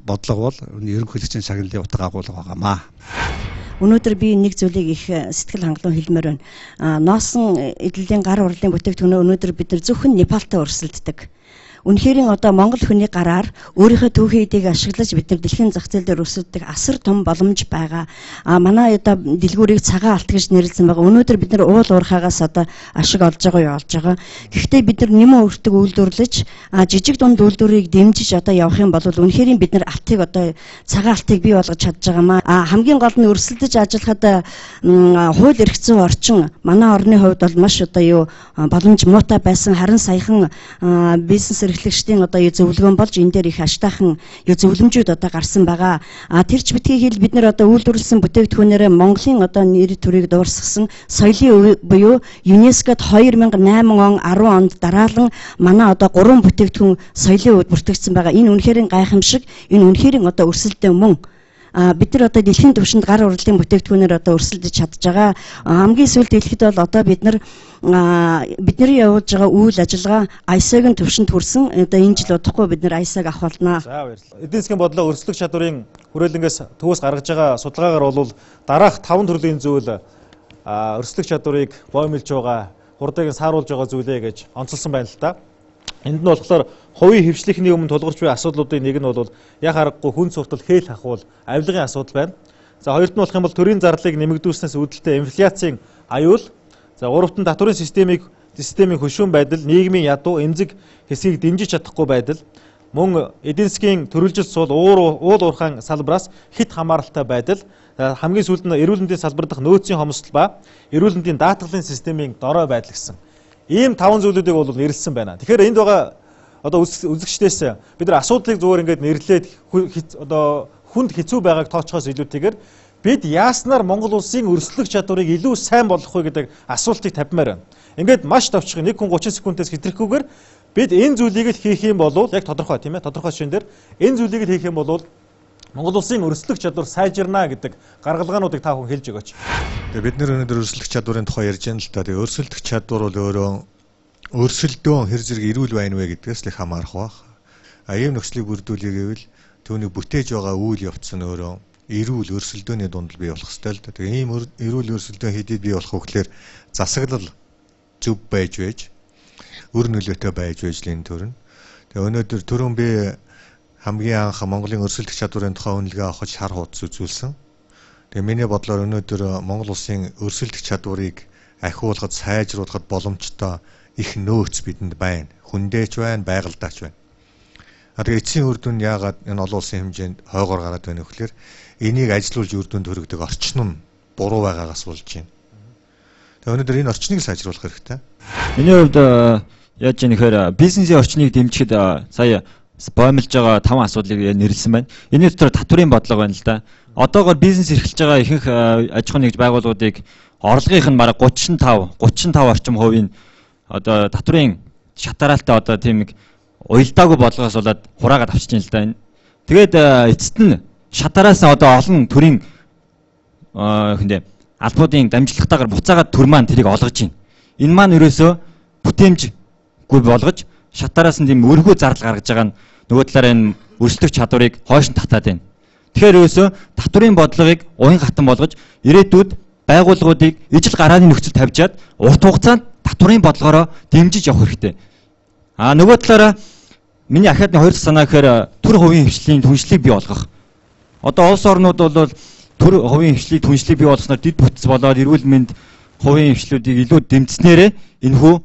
бодлого бол ерөнхийлөгчийн шагналын утга агуулга байгаамаа. Өнөөдөр би нэг зүйлийг их сэтгэл хангалуун хэлмээр байна. Носон эдлэлийн гар урлын бүтээгдэхүүнээ өнөөдөр бид нар зөвхөн Непалтай өрсөлддөг. Үнэхээр Монгол хүний гараар өөрийнхөө түүхий эдийг ашиглаж бид нар дэлхийн зах зээл дээр өрсөлдөх асар том боломж байгаа. Манай дэлгүүрийг цагаан алт гэж нэрлэсэн байгаа. Өнөөдөр бид нар уул уурхаагаас ашиг олж байгаа юу олж байгаа. Гэхдээ бид нар нэмэн өртөг үйлдвэрлэж жижиг дунд үйлдвэрийг дэмжиж явах юм бол үнэхээр бид нар алтыг цагаан алтыг бий болгож чадж байгаамаа. Хамгийн гол нь өрсөлдөж ажиллахад хууль эрх зүйн орчин манай орны хувьд бол маш боломж муутай байсан. Харин саяхан бизнес эрхлэгчдийн зөвлөгөөн болж энэ дээр их аштайхан зөвлөмжүүд гарсан байгаа. Тэр ч битгий хэл бид нар үйлдвэрлэсэн бүтээгдэхүүнээрээ Монголын нэр төрийг дуурсгасан соёлын буюу ЮНЕСКОд 2008 он 10 онд дараалан манай 3 бүтээгдэхүүн соёлын үед бүртгэгдсэн байгаа. Энэ үнэхээр гайхамшиг, энэ үнэхээр өрсөлдөөн мөн. Бид нар дэлхийн түвшинд гар урлын бүтээгдэхүүнээр өрсөлдөж чадж байгаа. Хамгийн сүүлд хэлэхэд бол бид нар бидний явуулж байгаа үйл ажиллагаа ISO-гийн түвшинд хүрсэн. Энэ жил удахгүй бид нар ISO-г авах болно. За баярлалаа. Эдийн засгийн бодлого өрсөлдөх чадварын хүрээлэнгээс төвөөс гаргаж байгаа судалгаагаар бол дараах 5 төрлийн зүйл өрсөлдөх чадварыг боомлж байгаа, хурдыг сааруулж байгаа зүйлээ гэж онцолсон байна л да. Энд нь болохоор хувийн хөвчлөхийн өмнө тулгарч буй асуудлуудын нэг нь бол яг харахгүй хүн суртал хээл хахуул авилгын асуудал байна. За хоёрт нь болох юм бол төрийн зарлыг нэмэгдүүлснээс үүдэлтэй инфляцийн аюул. За гуравт нь татварын системийн хөшүүн байдал, нийгмийн ядуу эмзэг хэсгийг дэмжиж чадахгүй байдал, мөн эдийн засгийн төрөлжил суул уул уурхайн салбараас хит хамааралтай байдал, хамгийн сүүлд нь эрүүл мэндийн салбар дахь нөөцийн хомсдол ба эрүүл мэндийн даатгалын системийн дорой байдал гэсэн. Ийм 5 зүйлүүдийг бол нэрлсэн байна. Тэгэхээр энд байгаа үзэгчдээс бид нар асуудлыг зүгээр ингээд нэрлээд хүнд хэцүү байгааг тооцохоос илүүтэйгээр бид яаснаар Монгол улсын өрсөлдөх чадварыг илүү сайн болгох вэ гэдэг асуултыг тавьмаар байна. Ингээд маш товчхон 1 хүн 30 секундээс хэтрэхгүйгээр бид энэ зүйлийг л хийх юм бол яг тодорхой тийм ээ тодорхой шин дээр энэ зүйлийг л хийх юм бол Монгол улсын өрсөлдөх чадвар сайжирна гэдэг гаргалгаануудыг та хүн хэлж өгөөч. Тэгээ бид нэр өнөөдөр өрсөлдөх чадварын тухай ярьж байна л да. Тэгээ өрсөлдөх чадвар бол өөрөө өрсөлдөөн хэр зэрэг эрүүл байна вэ гэдгээс л хамаарах баг. Ийм нөхцөлийг бүрдүүлэх гэвэл түүний бүтээж байгаа үйл явц нь өөрөө эрүүл өрсөлдөөний дунд бий болох ёстой л да. Тэгээ ийм эрүүл өрсөлдөөн хэдий бий болох вэ гэхээр засаглал зөв байж өр нөлөөтэй байж л энэ төрн. Тэгээ өнөөдөр түрүүн би хамгийн анх Монголын өрсөлдөх чадварын тухай үнэлгээ авах шар хуудас үзүүлсэн. Тэгээ миний бодлоор өнөөдөр Монгол улсын өрсөлдөх чадварыг ахиулахад, сайжруулахад боломжтой их нөөц бидэнд байна. Хүндээч байна, байгальдаач байна. Тэгээ эцсийн үр дүн яагаад энэ олон улсын хэмжээнд хойгоор гараад байна вэ гэхээр энийг ажилуулж үр дүнд хүргэдэг орчин нь буруу байгаагаас болж байна. Тэгээ өнөөдөр энэ орчныг сайжруулах хэрэгтэй. Миний хувьд яаж яах вэ? Бизнесийн орчныг дэмжихэд сая боомлж байгаа 5 асуудлыг нэрлсэн байна. Энэ дотор татварын бодлого байна л да. Одоогоор бизнес эрхэлж байгаа ихэнх аж ахуйн нэгж байгууллагуудыг орлогынх нь бараг 35 орчим хувийн татварын шатараалтай тийм нэг уялдаагүй бодлогоос болоод хураагаад авчиж байна л да. Тэгээд эцэст нь шатараас олон төрийн албуудын дамжлагтайгаар буцаагаад төр маань тэрийг олгож байна. Энэ маань ерөөсөө бүтээмжгүй болгож шатараас нь тийм өргөө зардал гаргаж байгаа нь нөгөө талаараа энэ өрсөлдөх чадварыг хойш нь татаад байна. Тэгэхээр ерөөсөө татварын бодлогыг уян хатан болгож ирээдүйд байгууллагуудыг ижил гарааны нөхцөл тавьжаад урт хугацаанд татварын бодлогоороо дэмжиж явах хэрэгтэй. Нөгөө талаараа миний ахиадны хоёр дахь санаа гэхээр төр хувийн хвшлийн түншлийг бий болгох. Одоо улс орнууд бол төр хувийн хвшлийн түншлийг бий болгосноор дэд бүтц болоод эрүүл мэнд хувийн хвшлүүдийг илүү дэмжснээрээ энэхүү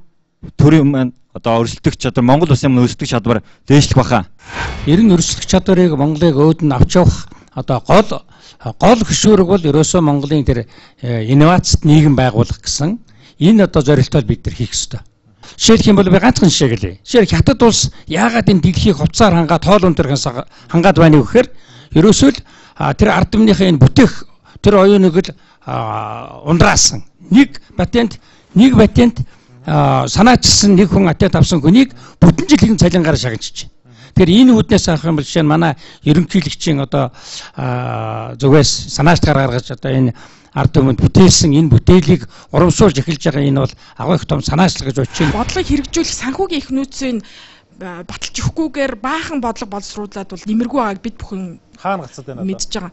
төрийн маань одоо өрсөлдөх чадвар Монгол улсын өмнө өрсөлдөх чадвар дээшлэх баха. Эрен өрсөлдөх чадварыг Монголыг өөд нь авч явах одоо гол хөшүүрэг бол ерөөсөө Монголын тэр инновацид нийгэм байгуулах гэсэн энэ одоо зорилтоор бид нар хийх ёстой. Жишээлх юм бол би ганцхан жишээ гэлээ. Жишээл хятад улс яагаад энэ дэлхийг хувцаар хангаад хоол өнтөрхөөс хангаад байна вэ гэхээр ерөөсөө л тэр ард түмнийхээ энэ бүтээх тэр оюуныг л ундраасан. Нэг патент санаачилсан нэг хүн атет авсан хүнийг бүтэн жилийн цалингаар шагнаж байна. Тэгэхээр энэ үүднээс авах юм бол жишээ нь манай ерөнхийлөгчийн одоо зүгээс санаач гаргаж одоо энэ ард түмэнд бүтээсэн энэ бүтээлийг урамшуулж эхэлж байгаа энэ бол агуу их том санаачлал гэж бодож байна. Бодлогыг хэрэгжүүлэх санхүүгийн их нөөцийн баталж өгөхгүйгээр баахан бодлого боловсруулад бол нэмэргүй байгааг бид бүхэн хаана гацаад байна мэдж байгаа.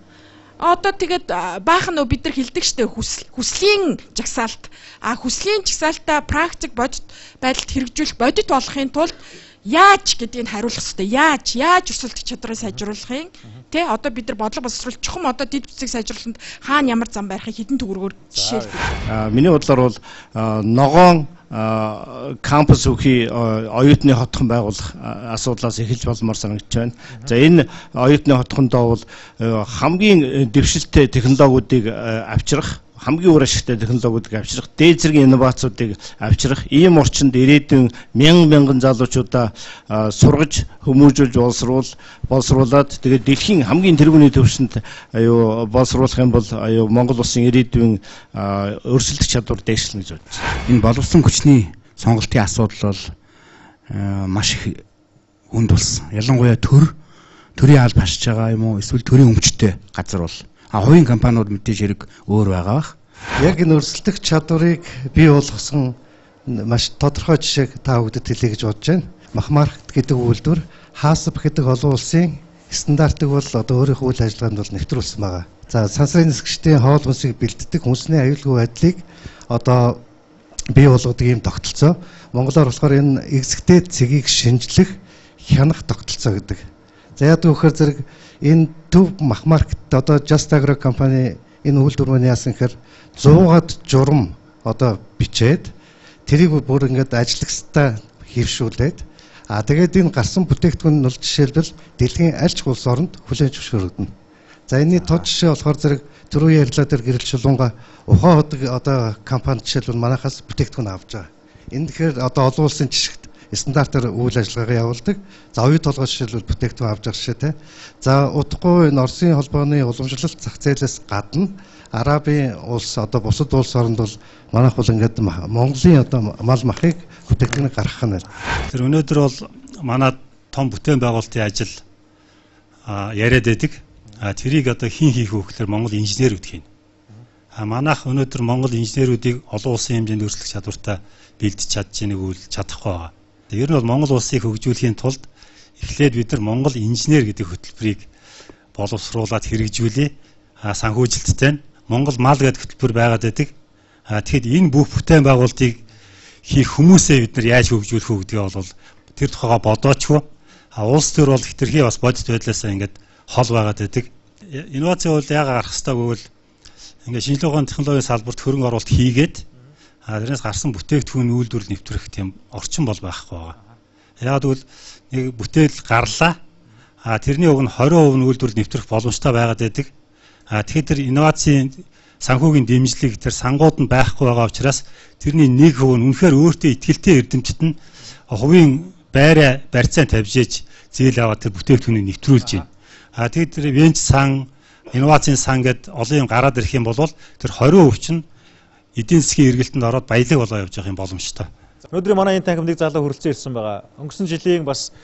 Одоо тэгээд баахан нөө бид нар хэлдэг штэ хүслийн жагсаалт. Хүслийн жагсаалтаа практик бодит байдалд хэрэгжүүлэх бодит болохын тулд яаж гэдгийг хариулах хэрэгтэй. Яаж өрсөлдөх чадварыг сайжруулахын тий одоо бид нар бодлого боловсруулах чухам одоо дид бүтцийг сайжруулахад хаана ямар зам барихыг хэдэн төгрөгөөр жишээлбэл. Миний бодлоор бол ногоон кампус өхий оюутны хотхон байгуулах асуудлаас эхэлж болмоор санагдаж байна. За энэ оюутны хотхондоо бол хамгийн дэвшилттэй технологиудыг авчрах, хамгийн үр ашигтай технологиудыг авчрах, дээд зэргийн инновацуудыг авчрах, ийм орчинд ирээдүйн мянган залуучуудаа сургаж, хүмүүжүүлж боловсруулад тэгээд дэлхийн хамгийн тэргүүний төвшөнд боловсруулах юм бол Монгол улсын ирээдүйн өрсөлдөх чадвар дээшлэнэ гэж бодож байна. Энэ боловсон хүчний сонголтын асуудал бол маш их хүнд болсон. Ялангуяа төрийн алба хашиж байгаа юм уу эсвэл төрийн өмчтэй газар бол хувийн компаниуд мэдээж хэрэг өөр байгаа бах. Яг энэ өрсөлдөх чадварыг бий болгосон маш тодорхой жишээг та бүхэнд хэлье гэж бодож байна. Махмаркт гэдэг үйлдвэр Хаасап гэдэг олон улсын стандартыг бол одоо өөрийнхөө үйл ажиллагаанд бол нэвтрүүлсэн байгаа. За сансрын нисгчдийн хоол хүнсийг бэлддэг хүнсний аюулгүй байдлыг одоо бий болгодог ийм тогтолцоо. Монголоор болохоор энэ экзектэд цэгийг шинжлэх хянах тогтолцоо гэдэг. За яагаад гэвэл зэрэг энэ төв Махмаркт одоо Just Agro компани энэ үйлдвэр маань яасан гэхээр 100-аад журам одоо бичээд тэрийг бүр ингээд ажиглагчтай хэвшүүлээд тэгээд энэ гарсан бүтээгдэхүүн нь бол жишээлбэл дэлхийн аль ч улс оронд хүлээн зөвшөөрөгдөнө. За энэний тод жишээ болохоор зэрэг түрүү ярьлаа дээр гэрэл чулуунга ухаан ходог одоо компани жишээлбэл манайхаас бүтээгдэхүүн авч байгаа. Энэ тэгэхээр одоо олон улсын жишгт стандартаар үйл ажиллагаагаа явуулдаг. За оюу толгой жишээлбэл бүтээгдэхүүн авч байгаа шээ те. За удахгүй энэ Оросын холбооны уламжлалт зах зээлээс гадна Арабын улс одоо бусад улс оронд бол манайх бол ингээд Монголын одоо мал махыг бүтээгдэхүүн гаргах нь байна. Тэр өнөөдөр бол манай том бүтээн байгуулалтын ажил яриад байдаг. Тэрийг одоо хэн хийх вэ гэхээр Монгол инженерүүд хийнэ. Манайх өнөөдөр Монгол инженерүүдийг олон улсын хэмжээнд өрсөлдөх чадвартай бэлдэж чадчихныг үл чадахгүй байгаа. Ер нь бол Монгол улсыг хөгжүүлэхийн тулд эхлээд бид нар Монгол инженер гэдэг хөтөлбөрийг боловсруулад хэрэгжүүлээ. Санхүүжилттэй Монгол мал гэдэг хөтөлбөр байгаад байдаг. Тэгэхэд энэ бүх бүтээн байгуулалтыг хийх хүмүүсээ бид нар яаж хөгжүүлэх вэ гэдгээ бол тэр тухайга бодоочгүй. Улс төр бол хэтэрхий бас бодит байдлаасаа ингээд хол байгаад байдаг. Инновацийн хувьд яагаад гарах ёстой гэвэл ингээд шинжилгээ ухааны технологийн салбарт хөрөнгө оруулалт хийгээд тэрнээс гарсан бүтээгдэхүүн үйлдвэрлэл нэвтрэх тийм орчин бол байхгүй байгаа. Яагаад гэвэл нэг бүтээл гарлаа. Тэрний уг нь 20% нь үйлдвэрлэл нэвтрэх боломжтой байгаад байдаг. Тэгэхээр тэр инновацийн санхүүгийн дэмжлэг тэр сангууд нь байхгүй байгаа учраас тэрний 1% нь үнэхээр өөртөө итгэлтэй эрдэмтэд нь хувийн барьцаан тавьж ээж зээл аваад тэр бүтээгдэхүүнийг нэвтрүүлж байна. Тэгээд тэр венч сан, инновацийн сан гэд олон юм гараад ирэх юм бол тэр 20% чинь эдийн засгийн эргэлтэнд ороод баялаг болоо явж байгаа юм боломжтой. Өнөөдөр манай энэ танхимыг залуу хүрэлцэн ирсэн байгаа. Өнгөрсөн жилийн бас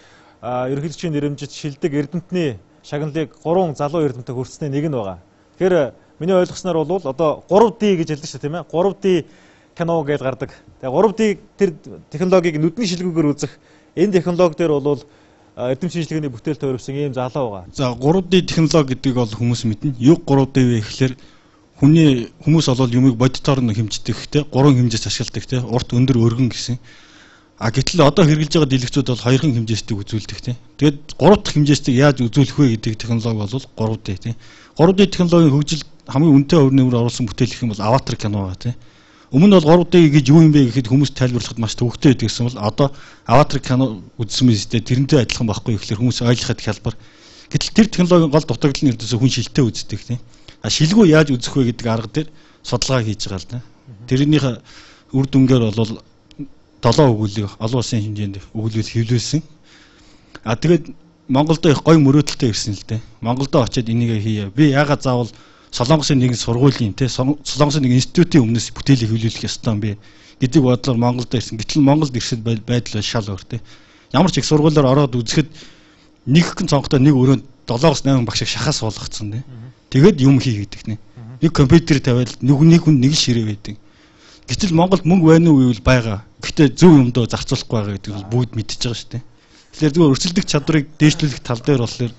ерөнхийлөгчийн нэрэмжит шилдэг эрдэмтний шагналыг 3 залуу эрдэмтэд хүртсэний нэг нь байгаа. Тэгэхээр миний ойлгосноор бол одоо 3D гэж хэлдэг шүү тийм ээ. 3D кино гэж гардаг. Тэгээ 3D тэр технологиг нүдний шилгүүгээр үзэх энэ технологи дээр бол эрдэм шинжилгээний бүтээлд хувирсан ийм залуу байгаа. За 3D технологи гэдгийг бол хүмүүс мэднэ. Юг 3D вэ гэхээр хүмүүс олвол юмыг бодитоор нь хэмждэг те 3 хэмжээс ашигладаг те урт өндөр өргөн гэсэн. А гэтэл одоо хэрэгжилж байгаа дэлгэцүүд бол 2 хэмжээстэй үзүүлдэг те. Тэгээд 3 дахь хэмжээстэй яаж үзүүлэх вэ гэдэг технологи бол 3D те. 3D технологийн хөгжил хамгийн үнэтэй хувь нэмэр оруулсан бүтээл гэх юм бол аватар кино ба те. Өмнө нь бол 3D гэж юу юм бэ гэхэд хүмүүс тайлбарлахад маш төвөгтэй байдаг гэсэн бол одоо аватар кино үзсэн мэт тэрнтэй адилхан байхгүй ихлээр хүмүүс ойлгоход хялбар. Гэтэл тэр технологийн гол дутагдал нь ердөөсөө хүн шилтэй үздэг тийм. А шилгүү яаж үзэх вэ гэдэг арга дээр судалгаа хийж байгаа л да. Тэрнийх үр дүнгээр бол 7 өгүүлийг олон улсын хэмжээнд өгүүлбэл хэвлүүлсэн. А тэгээд Монголдо их гоё мөрөөдөлтэй ирсэн л дээ. Монголдо очиод энийг хийе. Би яагаад заавал Солонгосын нэгэн сургуулийн те Солонгосын нэг институтийн өмнөөс бүтээлийг хэвлүүлэх ёстой юм бэ гэдэг бодлоор Монголдо ирсэн. Гэтэл Монголд ирсэн байдал шал өөр те. Ямар ч их сургуулиар ороод үзэхэд нэг хүн цонхтой нэг өрөөнд 7-8 багшиг шахаас болгоцсон те. Тэгээд юм хийгээд нэ. Нэг компьютер тавиад нэг хүн нэг ширээ байдаг. Гэтэл Монголд мөнгө байна уу гэвэл байгаа. Гэхдээ зөв юмдоо зарцуулахгүй байгаа гэдэг бол бүгд мэдчихэж байгаа шүү дээ. Тэгэхээр зөвхөн өрсөлдөх чадварыг дээшлүүлэх тал дээр болохоор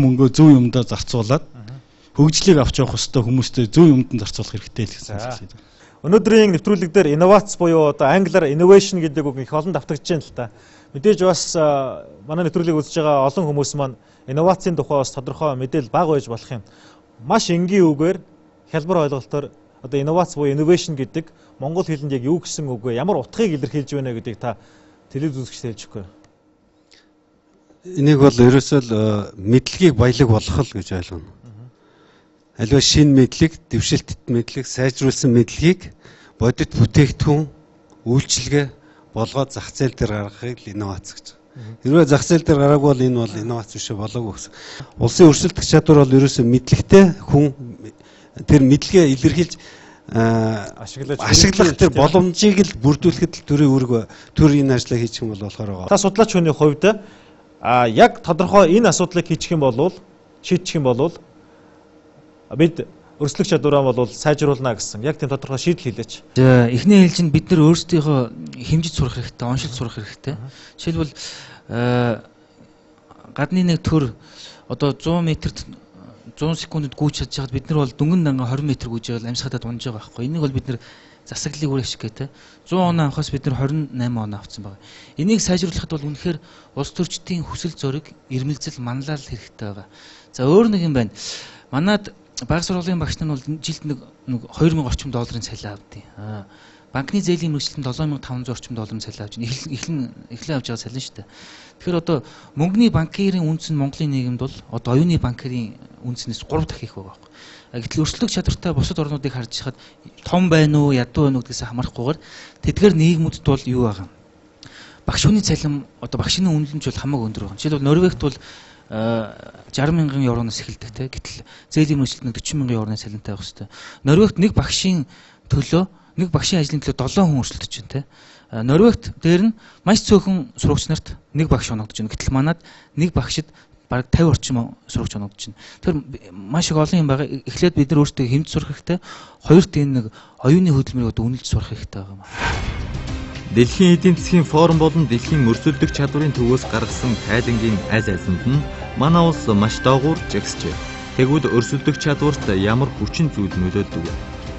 мөнгөө зөв юмдоо зарцуулаад хөгжлийг авч явах хэвээр хүмүүстэй зөв юмд нь зарцуулах хэрэгтэй л гэсэн зүйл. Өнөөдрийн нэвтрүүлэг дээр инновац буюу одоо англиар innovation гэдэг үг их олон давтагдж байна л та. Мэдээж бас манай нэвтрүүлгийг үзэж байгаа олон хүмүүс маань инновацийн тухай бас тодорхой мэдээлэл бага байж болох юм. Маш энгийн үгээр хялбар ойлголтоор одоо инновац буюу innovation гэдэг монгол хэлэнд яг юу гэсэн үг вэ? Ямар утгыг илэрхийлж байна гэдгийг та телевиз үзэгчдээ хэлж өгөхгүй. Энийг бол ерөөсөө л мэдлэгийг баялаг болгох л гэж ойлгоно. Аливаа шинэ мэдлэг, дэвшилтэт мэдлэг, сайжруулсан мэдлэгийг бодит бүтээгдэхүүн, үйлчилгээ болгоод зах зээл дээр гаргахыг л инновац гэж. Хэрвээ зах зээл дээр гараагүй бол энэ бол инновац биш болоогүй гэсэн. Улсын өрсөлдөх чадвар бол ерөөсөө мэдлэгтэй хүн тэр мэдлэгээ илэрхийлж ашиглах тэр боломжийг л бүрдүүлэхэд л төр энэ ажлаа хийчих юм бол болохоор байгаа. Та судлаач хүний хувьд яг тодорхой энэ асуудлыг шийдэх юм бол бид өрсөлдөх чадвараа бол сайжруулна гэсэн яг тийм тодорхой шийдэл хэлээч. Эхний хэлж нь бид нар өөрсдийнхөө хэмжиж сурах хэрэгтэй, оншилж сурах хэрэгтэй. Жишээлбэл гадны нэг төр одоо 100 метрт 100 секундэд гүйж чадж байгаад бид нар бол дөнгөн данга 20 м гүйж байвал амьсгалаад унж байгаа байхгүй. Энийг бол бид нар засаглалыг үр ашиг гэдэг. 100 оноо авахаас бид нар 28 оноо авсан байгаа. Энийг сайжруулахад бол үнэхээр улс төрчдийн хүсэл зориг, ирмэлзэл, манлайлал хэрэгтэй байгаа. За өөр нэг юм байна. Манад бага сургуулийн багш нар бол жилд нэг 2000 орчим долларын цалин авдیں۔ Банкны зээлийн мэргэжилтэнд 7500 орчим долларын цалин авч байна. Эхлэн авч байгаа цалин шүү дээ. Тэгэхээр одоо мөнгөний банкирын үнц нь Монголын нийгэмд бол одоо оюуны банкирын үнцнээс 3 дахин их байгаа байхгүй. Гэтэл өрсөлдөх чадвартай бусад орнуудыг харж хахад том байна уу, ядуу байна уу гэдгээс хамаарахгүйгээр тэдгээр нийгмүүдэд бол юу байгаа юм? Багш хүний цалин одоо багшийн үнэлэмж бол хамаагүй өндөр байгаа. Жишээлбэл Норвегт бол 60,000 евроноос эхэлдэг те. Гэтэл зээлийн мэргэжилтэнд 40,000 евроны цалинтай байх хэрэгтэй. Норвегт нэг багшийн ажлын төлөө 7 хүн өрсөлдөж байна те. Норвегт дээр нь маш цөөхөн сурагч нарт нэг багш оногдож байна. Гэтэл манад нэг багшид бараг 50 орчим сурагч оногдож байна. Тэгэхээр маш их олон юм байгаа. Эхлээд бид нар өөрсдөө хэмж сурах хэрэгтэй. Хоёрт энэ нэг оюуны хөдөлмөрийг одоо үнэлж сурах хэрэгтэй байгаа юм. Дэлхийн эдийн засгийн форум болон дэлхийн өрсөлдөх чадварын төвөөс гаргасан тайлангийн аль альсанд нь манай улс маш доогуур жагсжээ. Тэгвэл өрсөлдөх чадварт ямар хүчин зүйл нөлөөлдөг вэ?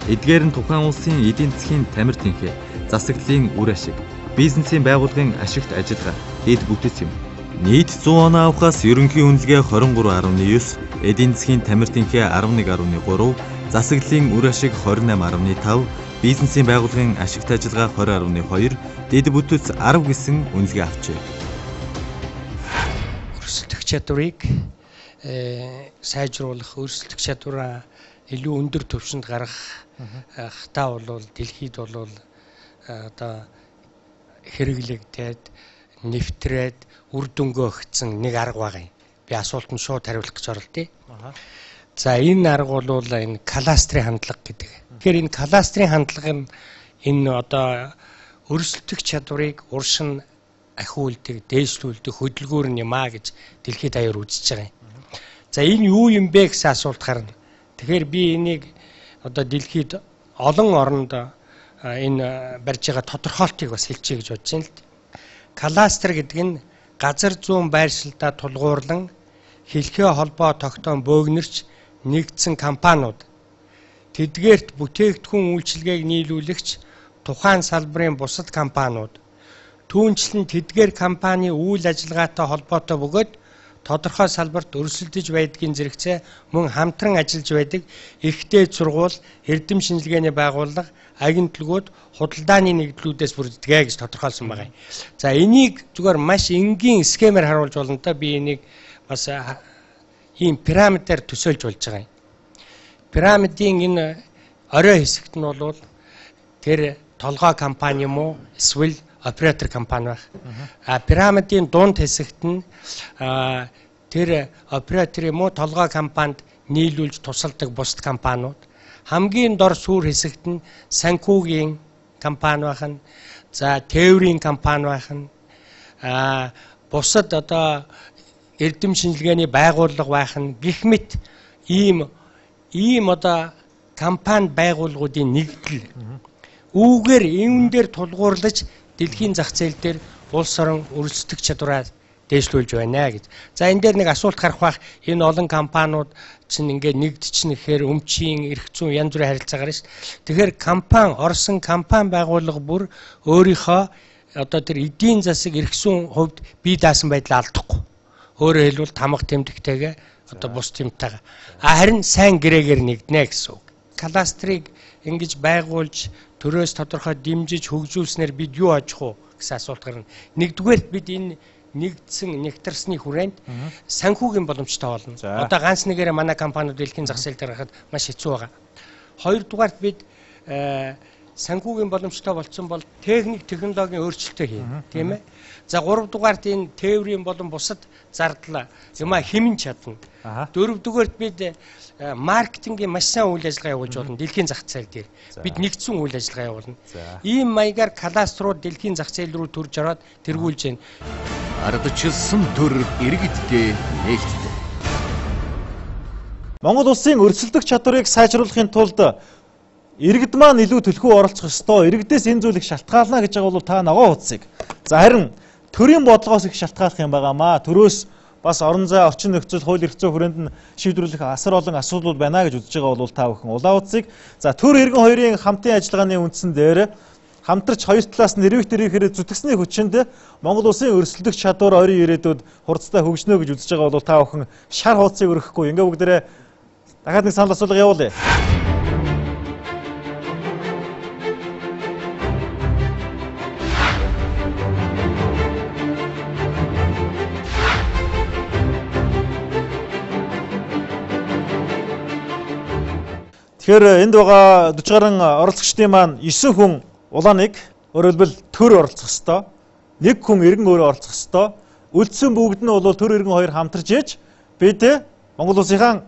Эдгээр нь тухайн улсын эдийн засгийн тамир тэнхээ, засаглалын үр ашиг, бизнесийн байгууллагын ашигт ажиллагаа, дэд бүтэц юм. Нийт 100 оноо авахаас ерөнхий үнэлгээ 23.9, эдийн засгийн тамир тэнхээ 11.3, засаглалын үр ашиг 28.5, бизнесийн байгууллагын ашигт ажиллагаа 20.2, дэд бүтэц 10 гэсэн үнэлгээ авчээ. Өрсөлдөх чадварыг сайжруулах, өрсөлдөх чадвараа илүү өндөр түвшинд гаргахтаа бол дэлхийд бол одоо хэрэглэгдээд нэвтрээд үр дүнгээ өгсөн нэг арга байгаа юм. Би асуултанд шууд хариулах гэж оролдъё. За энэ арга бол энэ кластрын хандлага гэдэг. Тэгэхээр энэ кластрын хандлага нь энэ одоо өрсөлдөх чадварыг уршин ахиулдаг, дээшлүүлдэг хөдөлгөөр нь юмаа гэж дэлхийд даяар үзэж байгаа юм. За энэ юу юм бэ гэсэн асуулт гарна. Тэгэхээр би энийг одоо дэлхийд олон оронд энэ барьж байгаа тодорхойлтыг бас хэлчихье гэж бодож байна л. Кластер гэдэг нь газар зүүн байршилдаа тулгуурлан хэлхээ холбоо тогтоон бөөгнөрч нэгдсэн компаниуд тэдгээрт бүтээгдэхүүн үйлчилгээг нийлүүлэгч тухайн салбарын бусад компаниуд түүнчлэн тэдгээр компани үйл ажиллагаатай холбоотой бөгөөд тодорхой салбарт өрсөлдөж байдгийн зэрэгцээ мөн хамтран ажиллаж байдаг ихтэй сургууль, эрдэм шинжилгээний байгууллага, агентлгууд, худалдааны нэгдлүүдээс бүрддэг гэж тодорхойлсон байгаа юм. За энийг зүгээр маш энгийн схемээр харуулж болно та би энийг бас ийм пирамидаар төсөөлж болж байгаа юм. Пирамидын энэ орой хэсэгт нь бол тэр толгой компани юм уу эсвэл оператор компани байх. Пирамидын дунд хэсэгт нь тэр оператор юм уу толгой компанид нийлүүлж тусалдаг бусад компаниуд. Хамгийн дор сүүр хэсэгт нь санхүүгийн компани байх нь, за тээврийн компани байх нь, бусад одоо эрдэм шинжилгээний байгууллага байх нь гэх мэт ийм одоо компани байгууллагуудын нэгдэл үүгээр энэ дээр тулгуурлаж дэлхийн зах зээл дээр улс орон өрсөлдөх чадвараа дээшлүүлж байна гэж. За энэ дээр нэг асуулт гарах бах энэ олон компаниуд чинь ингээд нэгдчихнэ гэхээр өмчийн эрх зүйн янз бүрийн харилцаагаар шүү. Тэгэхээр компани орсон компани байгууллага бүр өөрийнхөө одоо тэр эдийн засаг эрх зүйн хувьд бие даасан байдлаа алдахгүй. Өөрөөр хэлбэл тамга тэмдэгтэйгээ одоо бус тэмтайгаа. Харин сайн гэрээгээр нэгднэ гэсэн үг. Кадастрыг ингэж байгуулж төрөөс тодорхой дэмжиж хөгжүүлснээр бид юу ажих уу гэсэн асуулт гарна. Нэгдүгээрт бид энэ нэгдсэн нэгтарсны хүрээнд санхүүгийн боломжтой болно. Одоо ганц нэгээрээ манай компаниуд дэлхийн зах зээл дээр гарахад маш хэцүү байгаа. Хоёрдугаарт бид санхүүгийн боломжтой болсон бол техник технологийн өөрчлөлтөө хийнэ, тийм ээ. За гуравдугаарт энэ тээврийн болон бусад зардал юмаа хэмнэн чадна. Дөрөвдүгээрт бид маркетингийн маш сайн үйл ажиллагаа явуулж болно дэлхийн зах зээл дээр. Бид нэгдсэн үйл ажиллагаа явуулна. Ийм маягаар кадаструуд дэлхийн зах зээл рүү төрж ороод тэргүүлж байна. Ардчилсан төр иргэдтэй нээлттэй. Монгол улсын өрсөлдөх чадварыг сайжруулахын тулд иргэд маань илүү төлхөө оролцох ёстой. Иргэдээс энэ зүйл их шалтгаална гэж байгаа бол та ногоо утсыг. За харин төрийн бодлогоос их шалтгааллах юм байгаамаа. Төрөөс бас орон зай, орчин нөхцөл, хууль эрх зүйн хүрээнд нь шийдвэрлэх асар олон асуудлууд байна гэж үзэж байгаа бол та бүхэн улаан утсыг. За төр иргэн хоёрын хамтын ажиллагааны үндсэн дээр хамтарч хоёр талаас нь нэрвэх тэрээр зүтгэсний хүчинд Монгол улсын өрсөлдөх чадвар ойрын ирээдүйд хурцтай хөгжнө гэж үзэж байгаа бол та бүхэн шар хуудсыг өргөхгүй. Ингээ бүгдээрээ дахиад нэг санал асуулга явуулъя. Тэгэхээр энд байгаа 40 гаруй оролцогчдын маань 9 хүн улааныг өөрөөр хэлбэл төр оролцох ёстой. 1 хүн иргэн өөрөө оролцох ёстой. Үлдсэн бүгд нь бол төр иргэн хоёр хамтарч ээж бид Монгол улсынхаа